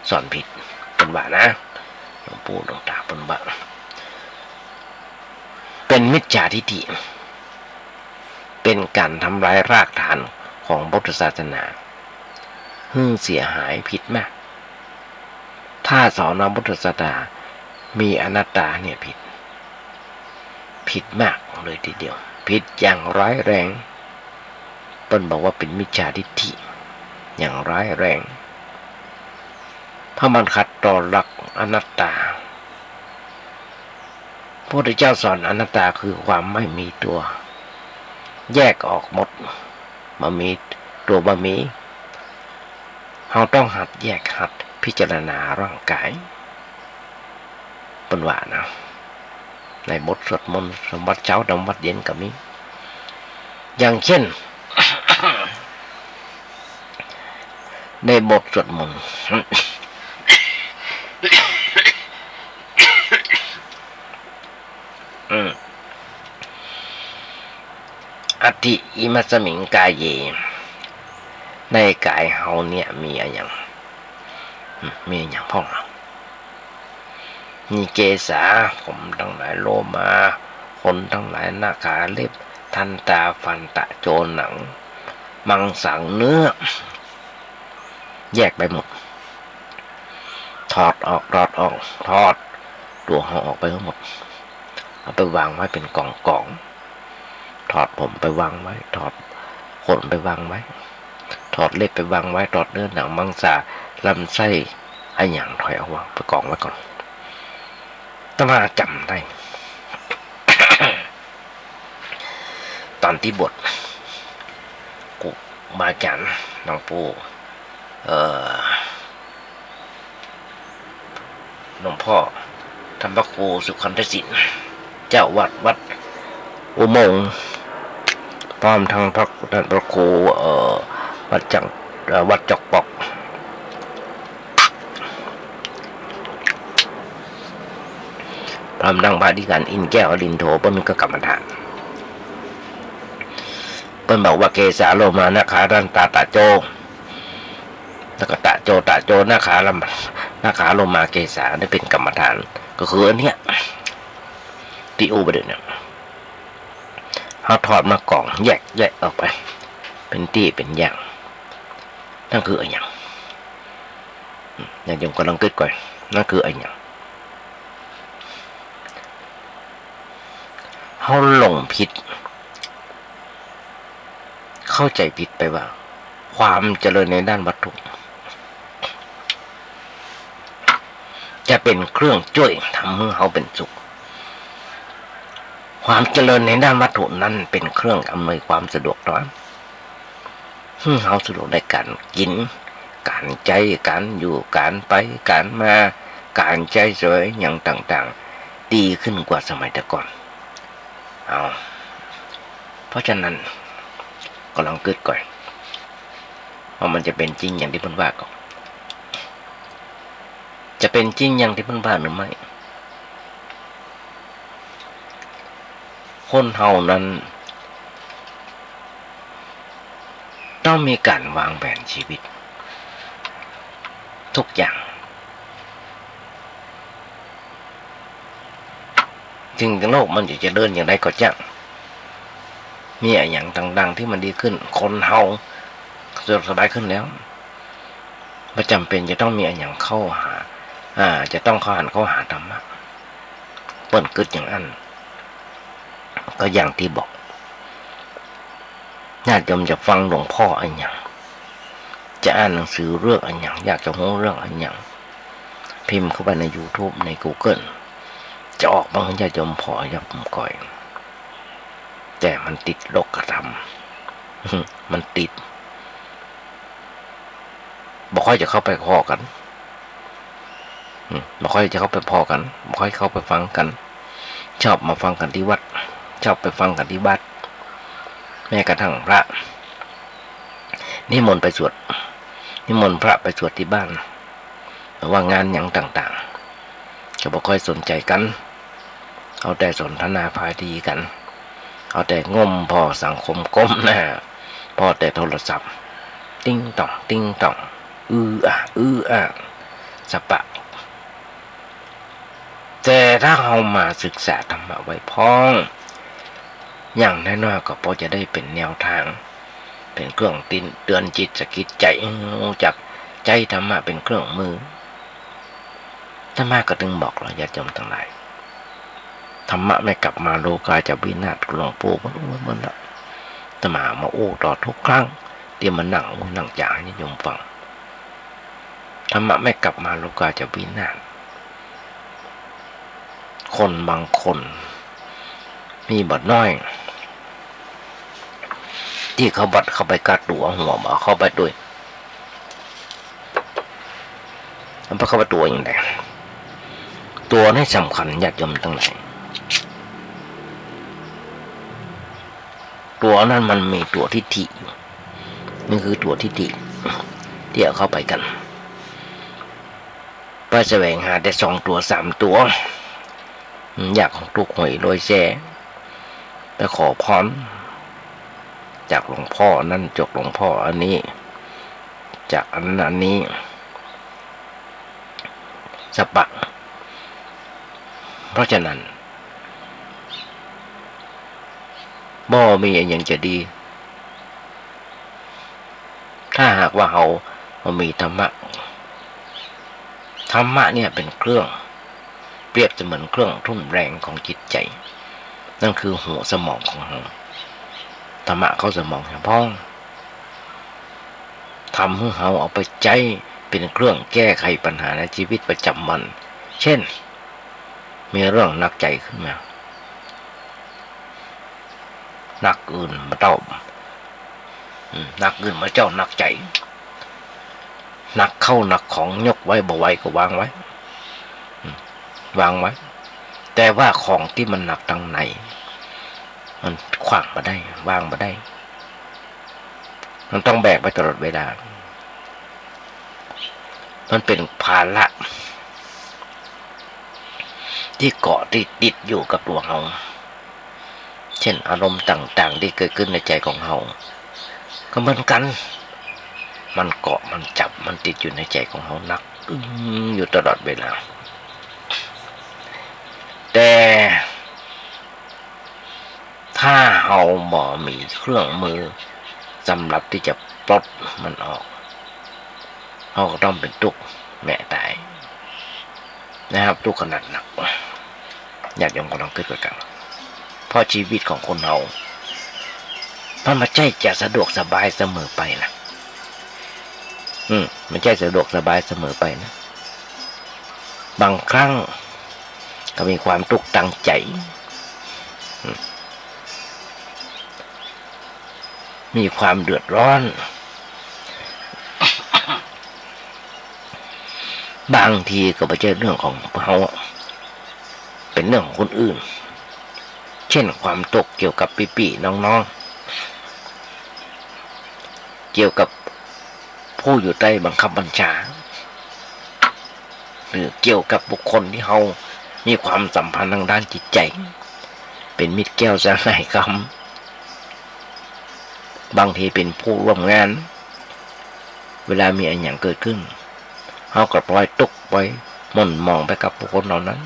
สอนผิดเป็นว่านะหลวงปู่หลวงตาเป็นว่าเป็นมิจฉาทิฏฐิเป็นการทำลายรากฐานของพุทธศาสนาเสียหายผิดมากถ้าสอนว่าพุทธศาสนามีอนัตตาเนี่ยผิดมากเลยทีเดียวผิดอย่างร้ายแรงเปิ้นบอกว่าเป็นมิจฉาทิฏฐิอย่างร้ายแรงเพราะมันขัดต่อหลักอนัตตาพระพุทธเจ้าสอนอนัตตาคือความไม่มีตัวแยกออกหมดมามีตัวบะมีเราต้องหัดแยกหัดพิจารณาร่างกายเป็นว่านะในบทสวดมนต์วัดเช้าดำวัดเย็นก็มีอย่างเช่น ในบทสวดมนต์ อัตติอิมัสสมิงกายเย ในกายเฮาเนี่ยมีอะไรอย่างมีอย่างพ่องมีเกศาผมทั้งหลายโลมาขนทั้งหลายหน้าขาเล็บทันตาฟันตะโจนหนังมังสังเนื้อแยกไปหมดถอดออกถอดตัวเฮาออกไปทั้งหมดเอาไปวางไว้เป็นกล่องถอดผมไปวางไว้ถอดขนไปวางไว้ถอดเล็บไปวางไว้ถอดเนื้อหนังมังสาลำไส้ไอ้อย่างถอยเอาวางไปกองไว้ก่อนต้องมาจำได้ ตอนที่บทกูมาจันน้องปู่หลวงพ่อธรรมครูสุขันธสินเจ้าวัดอุโมงค์พร้อมทั้งพระครูวัดจอกปอกพร้อมทั้งพระอธิการอินแก้วอรินโถเปิ้นก็กรรมฐานเปิ้นบอกว่าเกสาโลมานาขารันตาตะโจแล้วก็ตะโจนาขาโลมาเกสาได้เป็นกรรมฐานก็คืออันเนี้ยที่อุปเดชเนี่ยเขาถอดมากล่องแยกออกไปเป็นตี้เป็นอย่างนั่นคืออะไรอย่างโยมกำลังคิดก่อนนั่นคืออะไรอย่างเขาหลงผิดเข้าใจผิดไปว่าความเจริญในด้านวัตถุจะเป็นเครื่องช่วยทำให้เขาเป็นสุขความเจริญในด้านวัตถุนั้นเป็นเครื่องอำนวยความสะดวกน้อยเขาสะดวกในการกินการใจการอยู่การไปการมาการใจสวยอย่างต่างๆดีขึ้นกว่าสมัยแต่ก่อนเพราะฉะนั้นก็ลองคิดก่อนว่ามันจะเป็นจริงอย่างที่เพิ่นว่าก่อนจะเป็นจริงอย่างที่เพิ่นว่าหรือไม่คนเฮานั้นต้องมีการวางแผนชีวิตทุกอย่างจึงโลกมันจะเดินอย่างไรก็จะมีอย่างต่างๆที่มันดีขึ้นคนเฮาสบายขึ้นแล้วไม่จำเป็นจะต้องมีอย่างเข้าหาจะต้องเข้าหาธรรมะเปิ้นกึดอย่างนั้นก็อย่างที่บอกญาติโยมจะฟังหลวงพ่ออันอย่างจะอ่านหนังสือเรื่องอันอย่างอยากจะรู้เรื่องอันอย่างพิมพ์เข้าไปใน YouTube ใน Google จะออกบางญาติโยมพอยับก่อยแต่มันติดโลกธรรมมันติดบ่ค่อยจะเข้าไปพอกันบ่ค่อยจะเข้าไปพอกันบ่ค่อยเข้าไปฟังกันชอบมาฟังกันที่วัดชอบไปฟังกันที่บ้านแม้กระทั่งพระนิมนต์ไปสวดนิมนต์พระไปสวดที่บ้านหรือว่างานอย่างต่างๆก็บ่ค่อยสนใจกันเอาแต่สนทนาพาดีกันเอาแต่งมพอสังคมก้มหน้าพอแต่โทรศัพท์ติ้งต่องสปะแต่ถ้าเรามาศึกษาธรรมะไว้พ้องอย่างน้อยๆก็พอจะได้เป็นแนวทางเป็นเครื่องเตือนจิตสกิดใจจากใจธรรมะเป็นเครื่องมือธรรมะก็ถึงบอกเราญาติโยมทั้งหลายธรรมะไม่กลับมาโลกาจะวินาศหลวงปู่มันละธรรมะมาโอ้ต่อทุกครั้งเตรียมมานั่งจ่าให้โยมฟังธรรมะไม่กลับมาโลกาจะวินาศคนบางคนมีบัดน้อยที่เขาบัดเข้าไปกัดตัวหัวมาเข้าไปด้วยมันเข้าไปตัวอย่างไรตัวนี้สำคัญญาติโยมทั้งหลายตัวนั้นมันมีตัวทิฏฐิอยู่นี่คือตัวทิฏฐิที่เอาเข้าไปกันไปแสวงหาแต่2 ตัว 3 ตัวอยากของทุกหวยลอยแช่ไปขอพรจากหลวงพ่อนั่นจกหลวงพ่ออันนี้ จากอันนี้สปะเพราะฉะนั้นบ่มีอย่างจะดีถ้าหากว่าเรามีธรรมะเนี่ยเป็นเครื่องเปรียบเสมือนเครื่องทุ่นแรงของจิตใจนั่นคือหัวสมองของเราธรรมะเข้าสมองอย่างพ้องทำให้เราเอาไปใจเป็นเครื่องแก้ไขปัญหาในชีวิตประจำวันเช่นมีเรื่องหนักใจขึ้นมาหนักอื่นมาเจ้าหนักอื่นมาเจ้าหนักใจหนักเข้าหนักของยกไว้บ่ไว้ก็วางไว้แต่ว่าของที่มันหนักทางในมันขว้างมาได้วางมาได้มันต้องแบกไปตลอดเวลามันเป็นภาระที่เกาะที่ติดอยู่กับตัวเราเช่นอารมณ์ต่างๆที่เกิดขึ้นในใจของเราก็เหมือนกันมันเกาะมันจับมันติดอยู่ในใจของเราหนักอยู่ตลอดเวลาแต่ถ้าเราบ่มีเครื่องมือสำหรับที่จะปลดมันออกเราก็ต้องเป็นทุกข์แม่ตายนะครับทุกข์ขนาดหนักญาติโยมก็ต้องคิดไปกันเพราะชีวิตของคนเรามันไม่ใช่จะสะดวกสบายเสมอไปนะไม่ใช่สะดวกสบายเสมอไปนะบางครั้งก็มีความทุกข์ทางใจมีความเดือดร้อนบางทีก็ไม่ใช่เรื่องของเขาเป็นเรื่องของคนอื่นเช่นความตกเกี่ยวกับพี่ๆน้องๆเกี่ยวกับผู้อยู่ใต้บังคับบัญชาหรือเกี่ยวกับบุคคลที่เขามีความสัมพันธ์ทางด้านจิตใจเป็นมิตรแก้วสหายคำบางทีเป็นผู้ร่วมงานเวลามีอะไรอย่างเกิดขึ้นเขาก็ปล่อยตุกไปหม่นมองไปกับบุคคลเหล่านั้น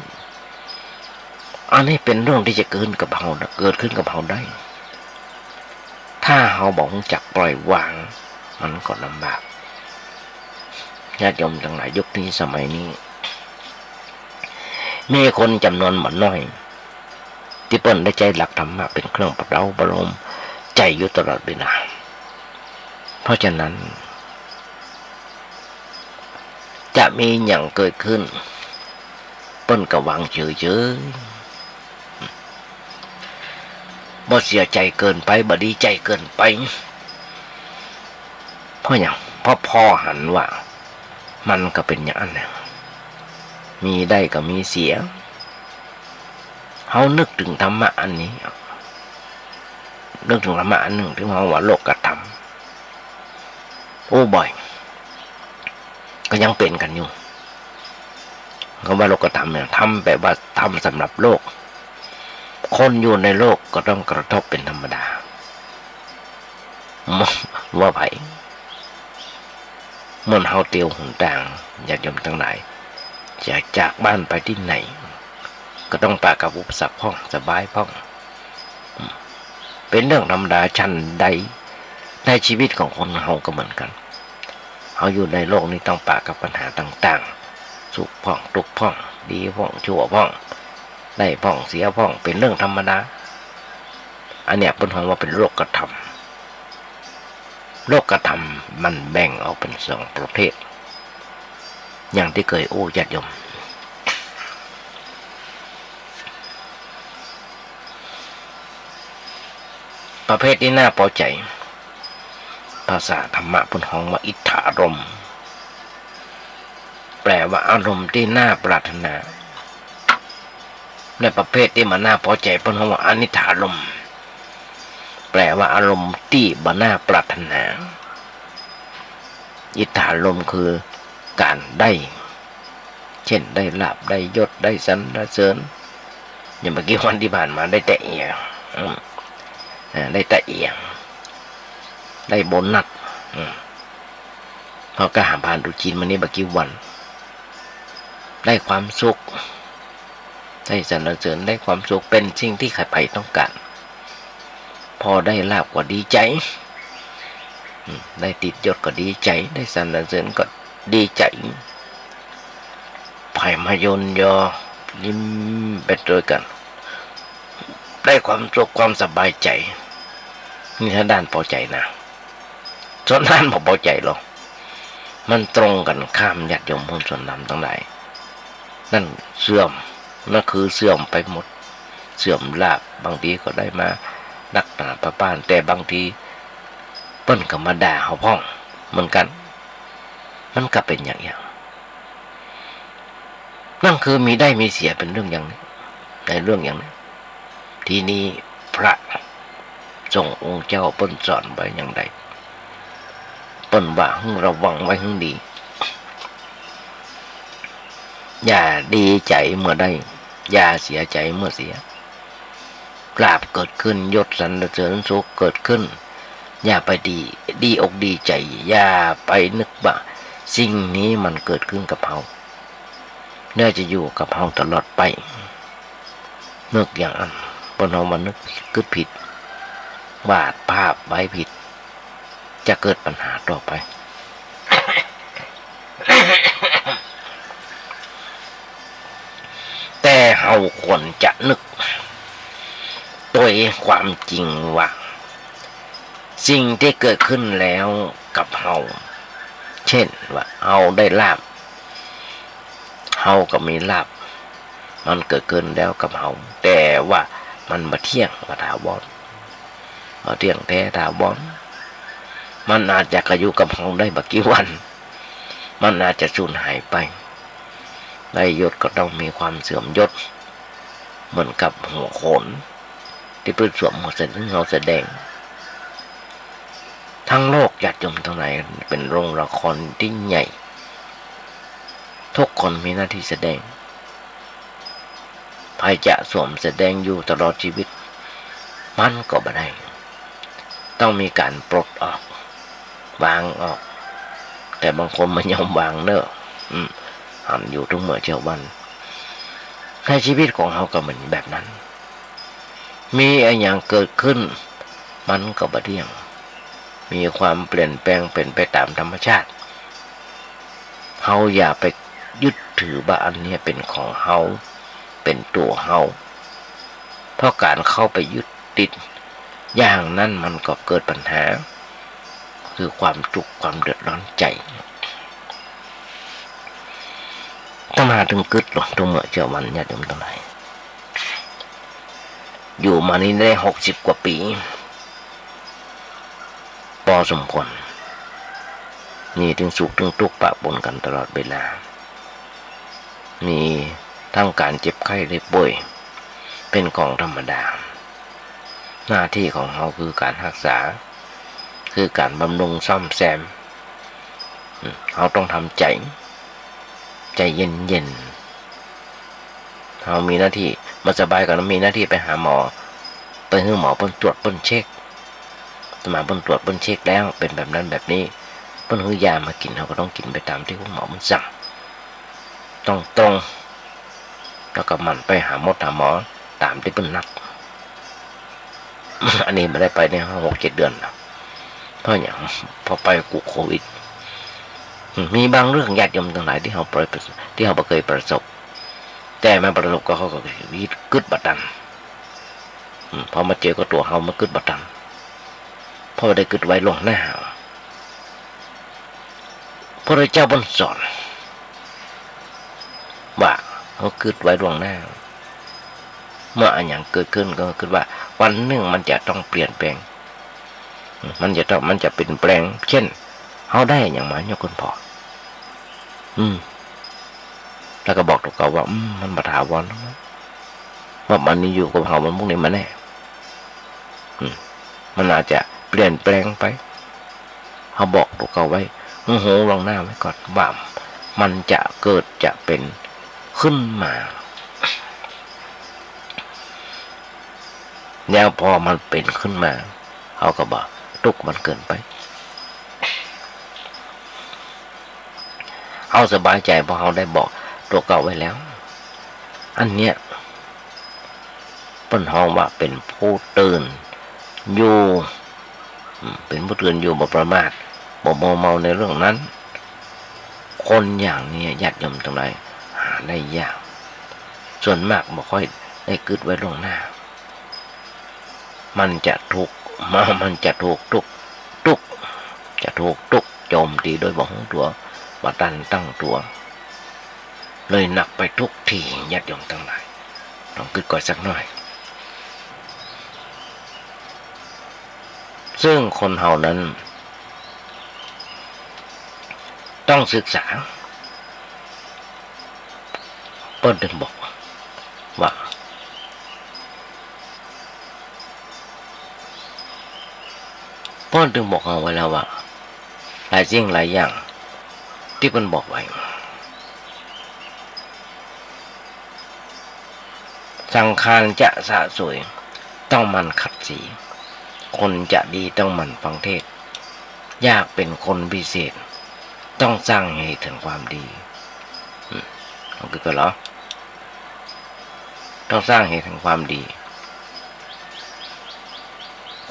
อันนี้เป็นเรื่องที่จะเกิดขึ้นกับเราได้ถ้าเราบอกจักปล่อยวางมันก็ลำบากญาติโยมทั้งหลายยุคนี้สมัยนี้มีคนจำนวนไม่น้อยที่เปิ้นได้ใจหลักธรรมะเป็นเครื่องประเราบรมใจอยู่ตลอดเวลาเพราะฉะนั้นจะมีอย่างเกิดขึ้นเปิ้นก็วางเฉยบ่เสียใจเกินไปบ่ดีใจเกินไปเพราะอย่างพ่อหันว่ามันก็เป็นอย่างนั้นมีได้ก็มีเสียเขานึกถึงธรรมะอันนี้นึกถึงธรรมะอันหนึ่งที่ว่าโลกธรรมโอ้บ่อยก็ยังเป็นกันอยู่คำว่าโลกธรรมเนี่ยทำแบบว่าทำสำหรับโลกคนอยู่ในโลกก็ต้องกระทบเป็นธรรมดาว่าไผเมื่อเฮาเตียวหุนต่างญาติโยมทั้งหลายจากบ้านไปที่ไหนก็ต้องปะกับอุปสรรคพ้องสบายพ้องเป็นเรื่องธรรมดาชั้นใดในชีวิตของคนเฮาก็เหมือนกันเฮาอยู่ในโลกนี้ต้องปะกับปัญหาต่างๆสุขพ้องทุกข์พ้องดีพ้องชั่วพ้องได้พ้องเสียพ้องเป็นเรื่องธรรมดาอันเนี้ยเป็นคำว่าเป็นโลกธรรมโลกธรรมมันแบ่งออกเป็นสองประเภทอย่างที่เคยอู้ญาติโยมประเภทที่น่าพอใจภาษาธรรมะเป็นของว่าอิทธารมณ์แปลว่าอารมณ์ที่น่าปรารถนาในประเภทที่มันน่าพอใจเป็นของว่าอนิถารมณ์แปลว่าอารมณ์ที่บ่น่าปรารถนาอิทธารมณ์คือการได้เช่นได้ลาภได้ยศได้สรรเสริญอย่างเมื่อกี้วันที่ผ่านมาได้แต่เอียงได้แต่เอียงได้โบนัส เขาก็หาผ่านตุจีนมานี่บักกี่วันได้ความสุขได้สรรเสริญได้ความสุขเป็นสิ่งที่ใครไปต้องการพอได้ลาภก็ดีใจได้ติดยศก็ดีใจได้สรรเสริญก็ดีใจไผ่มายนยอยิ้มไปด้วยกันได้ความสุขความสบายใจนี่ถ้าด้านพอใจนะส่วนด้านพอใจหรอกมันตรงกันข้ามญาติโยมพ้นส่วนนำทั้งหลายนั่นเสื่อมนั่นคือเสื่อมไปหมดเสื่อมลาภบางทีก็ได้มาดักหนาประป้านแต่บางทีเปิ้นก็มาด่าเขาพ้องเหมือนกันมันก็เป็นอย่างนั่นคือมีได้มีเสียเป็นเรื่องอย่างนี้ในเรื่องอย่างนี้ทีนี้พระทรงองค์เจ้าเปิ้นสอนไว้อย่างใดเปิ้นว่าให้ระวังไว้ให้ดีอย่าดีใจเมื่อได้อย่าเสียใจเมื่อเสียลาภเกิดขึ้นยศสรรเสริญสุขเกิดขึ้นอย่าไปดีอกดีใจอย่าไปนึกว่าสิ่งนี้มันเกิดขึ้นกับเราน่าจะอยู่กับเราตลอดไปนึกอย่างนั้นพอเรามานึกผิดวาดภาพไว้ผิดจะเกิดปัญหาต่อไป แต่เราควรจะนึกโดยความจริงว่าสิ่งที่เกิดขึ้นแล้วกับเราเช่นว่าเราได้ลาภเราก็มีลาภมันเกิดขึ้นแล้วกับเราแต่ว่ามันมาเที่ยงมาถาวรมาเที่ยงแท้ถาวรมันอาจจะกระอยู่กับเราได้บักกี่วันมันอาจจะสูญหายไปได้ยศก็ต้องมีความเสื่อมยศเหมือนกับหัวโขนที่เป็นสวมหัวเสร็จที่เราแสดงทั้งโลกญาติโยมทั้งหลายเป็นโรงละครที่ใหญ่ทุกคนมีหน้าที่แสดงใครจะสวมแสดงอยู่ตลอดชีวิตมันก็ไม่ได้ต้องมีการปลดออกวางออกแต่บางคนมันยอมวางเนอะหันอยู่ทุกเมื่อเช้าวันในชีวิตของเขาก็เหมือนแบบนั้นมีอะไรอย่างเกิดขึ้นมันก็บ่เที่ยงมีความเปลี่ยนแปลงเป็นไปตามธรรมชาติเขาอย่าไปยึดถือว่าอันนี้เป็นของเขาเป็นตัวเขาเพราะการเข้าไปยึดติดอย่างนั้นมันก็เกิดปัญหาคือความทุกข์ความเดือดร้อนใจต้องมาถึงกึศหรอกตรงเมื่อเช้าวันญาติโยมทั้งหลายอยู่มานี่ได้60 กว่าปีพอสมควรนี่ถึงสุขถึงทุกข์ปะปนกันตลอดเวลามีทั้งการเจ็บไข้ได้ป่วยเป็นของธรรมดาหน้าที่ของเราคือการรักษาคือการบำรุงซ่อมแซมเราต้องทำใจเย็นเรามีหน้าที่มาสบายก่อนมีหน้าที่ไปหาหมอไปให้หมอเพิ่นตรวจเพิ่นเช็คมาเพิ่นตรวจเพิ่นเช็คแล้วเป็นแบบนั้นแบบนี้เพิ่นให้ยามากินเราก็ต้องกินไปตามที่คุณหมอมันสั่งต้องตรงแล้วก็มันไปหาหมอตามที่เพิ่นนัด อันนี้ไม่ได้ไปใน6-7 เดือนนะเพราะอย่างพอไปกูโควิดมีบางเรื่องญาติโยมทั้งหลายที่เขาบ่เคยประสบแต่มาประสบก็เขาก็วิตกึดบัดดันพอมาเจอก็ตัวเขามากึดบัดดันเพราะได้กึดไว้ลงหน้าพระเจ้าบนสอนว่าเขากึดไว้ลงหน้าเมื่ออันอย่างเกิดขึ้นก็คือว่าวันหนึ่งมันจะต้องเปลี่ยนแปลงมันจะเป็นแปลงเช่นเขาได้อย่างมาเนี่ยคุณพ่อแล้วก็บอกตัวเขาว่ามันมาถาวรว่ามันนี่อยู่กับเขามันพวกนี้มาแน่มันอาจจะเปลี่ยนแปลงไปเขาบอกตัวเขาไว้หูลองหน้าไว้ก่อนว่ามันจะเกิดจะเป็นขึ้นมาแล้วพอมันเป็นขึ้นมาเขาก็บอกทุกข์มันเกินไป เอาสบายใจเพราะเขาได้บอกตัวเก่าไว้แล้วอันเนี้ยเปิ้นฮ้องว่าเป็นผู้ตื่นอยู่เป็นผู้ตื่นอยู่บ่ประมาทบ่มัวเมาในเรื่องนั้นคนอย่างนี้ญาติโยมทั้งหลายหาได้ยากส่วนมากบ่ค่อยได้กึดไว้ล่วงหน้ามันจะถูกจะถูกทุกโจมตีโดยบ่รู้ตัวบ่ทันตั้งตัวเลยหนักไปทุกทีญาติโยมทั้งหลายต้องกึดก่อนสักหน่อยซึ่งคนเฮานั้นต้องศึกษาเปิ้นถึงบอกว่าเปิ้นถึงบอกเอาไว้แล้วว่าหลายสิ่งหลายอย่างที่เปิ้นบอกไว้สังขารจะสะสวยต้องมันขัดสีคนจะดีต้องมันฟังเทศยากเป็นคนพิเศษต้องสร้างให้ถึงความดีต้องคือกันเหรอต้องสร้างเหตุแห่งความดี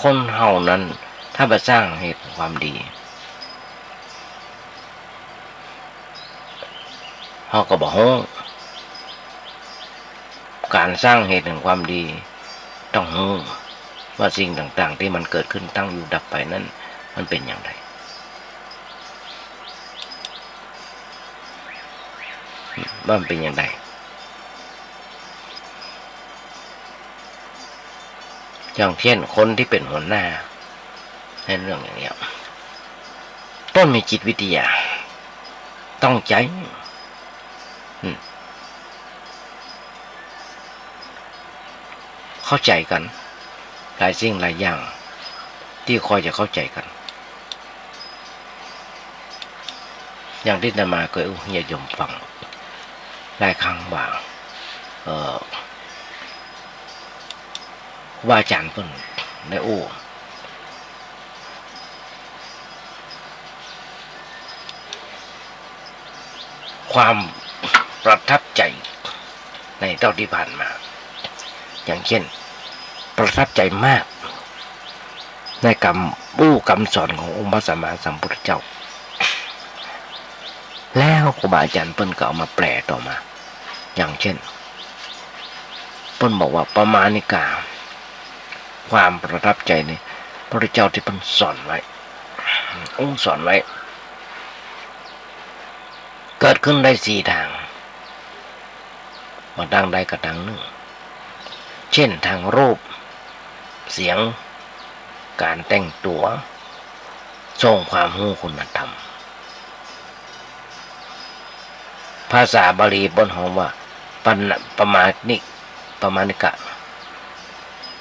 คนเฮานั้นถ้าไปสร้างเหตุแห่งความดีเฮาก็บ่ฮู้การสร้างเหตุแห่งความดีต้องรู้ว่าสิ่งต่างๆที่มันเกิดขึ้นตั้งอยู่ดับไปนั้นมันเป็นอย่างไรมันเป็นอย่างไรอย่างเช่นคนที่เป็นหัวหน้าในเรื่องอย่างนี้ต้องมีจิตวิทยาต้องใจเข้าใจกันหลายสิ่งหลายอย่างที่คอยจะเข้าใจกันอย่างที่นมาเคยญาติโยมฟังหลายครั้งว่าว่าอาจารย์เพิ่นในความประทับใจในเท่าที่ผ่านมาอย่างเช่นประทับใจมากในคำสอนขององค์พระสัมมาสัมพุทธเจ้าแล้วครูบาอาจารย์เพิ่นก็เอามาแปลต่อมาอย่างเช่นเพิ่นบอกว่าปมาณิกาความประทับใจในพระพุทธเจ้าที่เพิ่นสอนไว้องค์สอนไว้เกิดขึ้นได้4ทางมาดังใดก็ดังหนึ่งเช่นทางรูปเสียงการแต่งตัวทรงความรู้คุณธรรมภาษาบาลีบนห้องว่าปมาณิกะ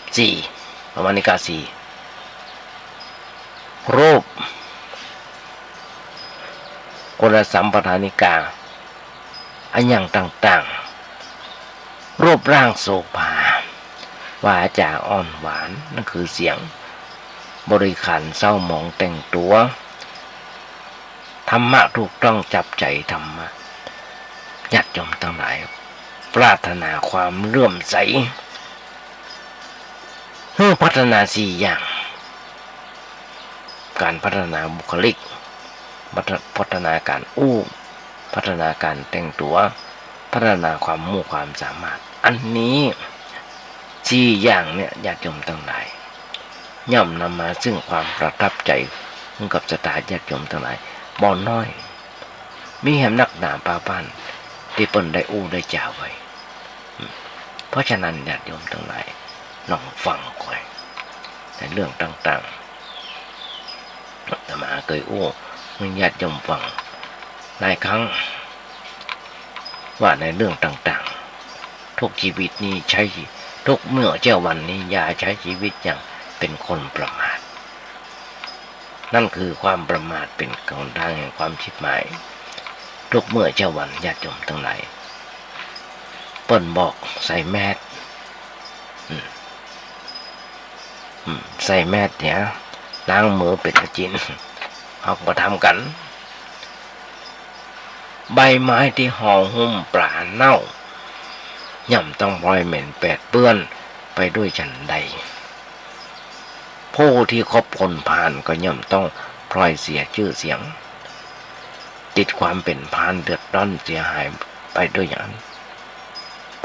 4ประมาณิกา4รูปกุณสัมปทานิกาอันอย่างต่างๆรูปร่างโสภาวาจาอ่อนหวานนั่นคือเสียงบริขารเศร้าหมองแต่งตัวธรรมะถูกต้องจับใจธรรมะญาติโยมทั้งหลายปรารถนาความเลื่อมใสเพื่อพัฒนา4อย่างการพัฒนาบุคลิกพัฒนาการพัฒนาการแต่งตัวพัฒนาความรู้ความสามารถอันนี้4อย่างเนี่ยญาติโยมทั้งหลายย่อมนำมาซึ่งความประทับใจกับศรัทธาญาติโยมทั้งหลายบ่น้อยมีแห่งนักหนาปาบ้านที่เปิ้นได้ได้จ่าไว้เพราะฉะนั้นญาติโยมทั้งหลายลองฟังคอยในเรื่องต่างๆอาตมาเคยมึงญาติโยมฟังหลายครั้งว่าในเรื่องต่างๆทุกชีวิตนี้ใช้ทุกเมื่อเจ้าวันนี้อย่าใช้ชีวิตอย่างเป็นคนประมาทนั่นคือความประมาทเป็นหนทางแห่งความชิบหายทุกเมื่อเจ้าวันญาติโยมทั้งหลายเปิ้นบอกใส่แมสใส่แมสเนี่ยล้างมือเป็นจินเอามาทำกัน ใบไม้ที่ห่อหุ้มปลาเน่าย่อมต้องพลอยเหม็นแปดเปื้อนไปด้วยฉันใดผู้ที่คบคนผ่านก็ย่อมต้องพลอยเสียชื่อเสียงติดความเป็นพานเดือดร้อนเสียหายไปด้วยอย่างนั้น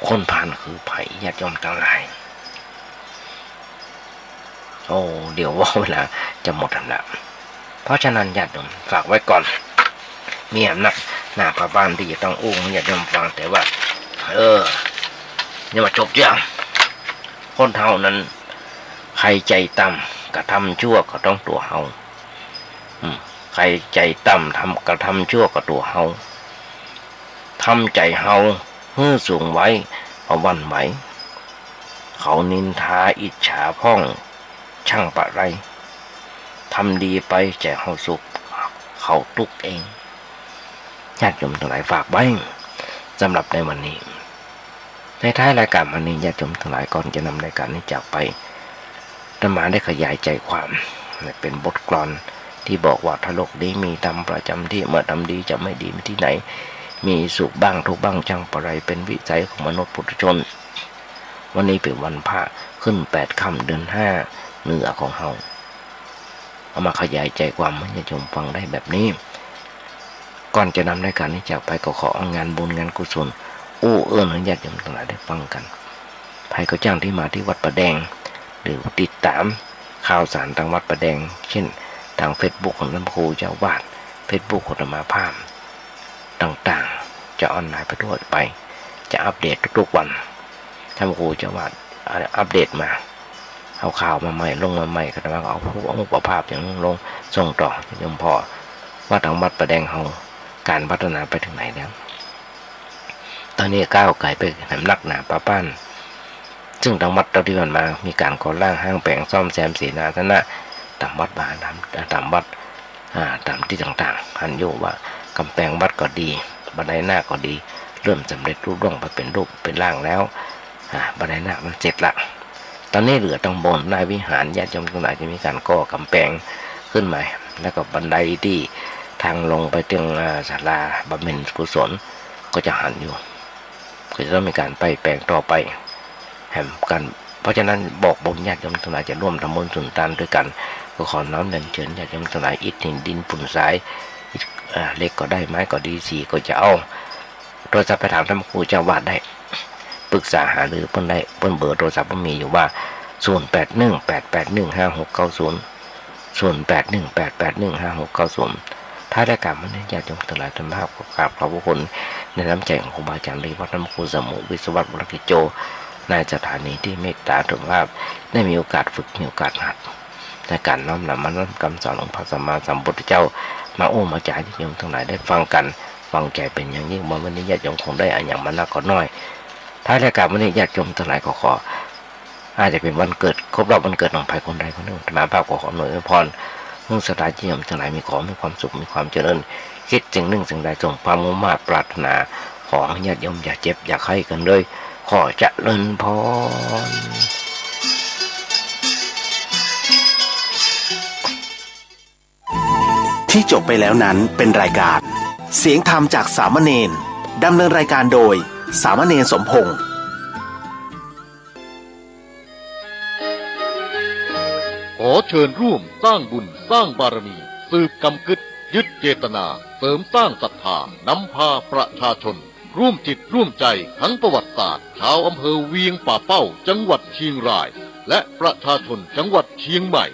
คนผ่านคือไผ่ญาติโยมทั้งหลายโอ้เดี๋ยวว่าเวลาจะหมดแล้วเพราะฉะนั้นญาติโยมฝากไว้ก่อนมีอำนาจหน้าพระบ้านที่จะต้องอุ้งญาติโยมฟังแต่ว่าอย่ามาจบอย่างคนเฮานั้นใครใจต่ำกระทำชั่วก็ต้องตัวเฮาใครใจต่ำกระทำชั่วก็ตัวเฮาทำใจเฮาให้สูงไว้เอาวันไหวเขานินทาอิจฉาพ้องช่างปะไรทำดีไปใจเฮาสุขเขาทุกข์เองญาติโยมทั้งหลายฝากไว้สำหรับในวันนี้ในท้ายรายการวันนี้ญาติโยมทั้งหลายก่อนจะนำรายการนี้จากไปอาตมาได้ขยายใจความเป็นบทกลอนที่บอกว่าถ้าโลกนี้มีธรรมประจำที่เมื่อทำดีจะไม่ดีที่ไหนมีสุขบ้างทุกบ้างจังปะไรเป็นวิสัยของมนุษย์ปุถุชนวันนี้เป็นวันพระขึ้น8 ค่ำเดือน 5เหนือของเฮาเอามาขยายใจความให้ญาติโยมฟังได้แบบนี้ก่อนจะนำรายการนี้จากไปก็ขอเอางานบุญงานกุศลเอื้อนให้ญาติโยมทั้งหลายได้ฟังกันใครก็จ้างที่มาที่วัดประแดงหรือติดตามข่าวสารทางวัดประแดงเช่นทาง Facebook ของท่านครูเจ้าวาด Facebook ของธรรมาภาพต่างๆจะออนไลน์ไปด้วยไปจะอัปเดตทุกๆวันท่านครูเจ้าวาดอัปเดตมาเอาข่าวมาใหม่ลงมาใหม่ก็จะมาเอาภาพอย่างลงส่งต่อโยมพ่อว่าทางวัดประแดงเฮาการพัฒนาไปถึงไหนแล้วตอนนี้ก้าวไกลไปน้ำหนักหนาป้าป้านซึ่งทางวัดเราที่ผ่านมามีการก่อร่างห้างแปลงซ่อมแซมศีลาสนะตามวัดบ้านตามวัดตามที่ต่างๆหันโยว่ากำแพงวัดก็ดีบันไดหน้าก็ดีเริ่มสำเร็จรูปร่างไปเป็นรูปเป็นร่างแล้วบันไดหน้ามันเสร็จละตอนนี้เหลือตรงบนหน้าวิหารญาติโยมทั้งหลายจะมีการก่อกำแพงขึ้นใหม่แล้วก็บันไดที่ทางลงไปถึงศาลาบำเพ็ญกุศลก็จะหันอยู่ก็จะต้องมีการไปแปลงต่อไปแห่งกันเพราะฉะนั้นบอกบุญญาติโยมทั้งหลายจะร่วมทำบุญสุนทานด้วยกันก็ขอน้อมเดินเชิญญาติโยมทั้งหลายอิฐหินดินฝุ่นทรายเล็กก็ได้ไม้ก็ดีสีก็จะเอาโทรศัพท์ไปถามท่านครูเจ้าวาดได้ปรึกษาหาหรือเพิ่นได้เพิ่นเบอร์โทรศัพท์มีอยู่ว่า0818815690 ถ้าได้กลับมาในญาติโยมทั้งหลายท่านภาพขอกราบขอบพระคุณในน้ำใจของครูบาอาจารย์เลยวัดน้ำครูสมุวิศวัตรวรกิจโจในสถานีที่เมตตาถึงภาพได้มีโอกาสฝึกมีโอกาสหัดในการน้อมนำมาน้อมคำสอนของพระสัมมาสัมพุทธเจ้ามามาจ่ายญาติโยมทั้งหลายได้ฟังกันฟังใจเป็นอย่างยิ่งวันนี้ญาติโยมคงได้อย่างมันนักก็น้อยถ้ารายการวันนี้ญาติโยมทั้งหลายขออาจจะเป็นวันเกิดครบรอบวันเกิดของใครคนใดคนหนึ่งมาภาพขอหน่วยพรเมื่อสถานที่ยมทั้งหลายมีความสุขมีความเจริญคิดสิ่งหนึ่งสิ่งใดส่งความมุ่งมั่นปรารถนาของญาติโยมอย่าเจ็บอย่าไข้กันเลยขอเจริญพรที่จบไปแล้วนั้นเป็นรายการเสียงธรรมจากสามเณรดำเนินรายการโดยสามเณรสมพงษ์ขอเชิญร่วมสร้างบุญสร้างบารมีสืบกำกึดยึดเจตนาเสริมสร้างศรัทธานำพาประชาชนร่วมจิตร่วมใจทั้งประวัติศาสตร์ชาวอำเภอเวียงป่าเป้าจังหวัดเชียงรายและประชาชนจังหวัดเชียงใหม่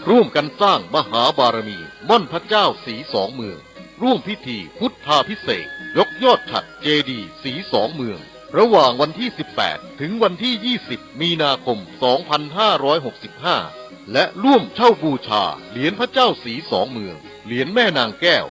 ร่วมกันสร้างมหาบารมีม่อนพระเจ้าศรีสองเมืองร่วมพิธีพุทธาภิเษกยกยอดฉัตรเจดีย์ศรีสองเมืองระหว่างวันที่18ถึงวันที่20มีนาคม2565และร่วมเช่าบูชาเหรียญพระเจ้าศรีสองเมืองเหรียญแม่นางแก้ว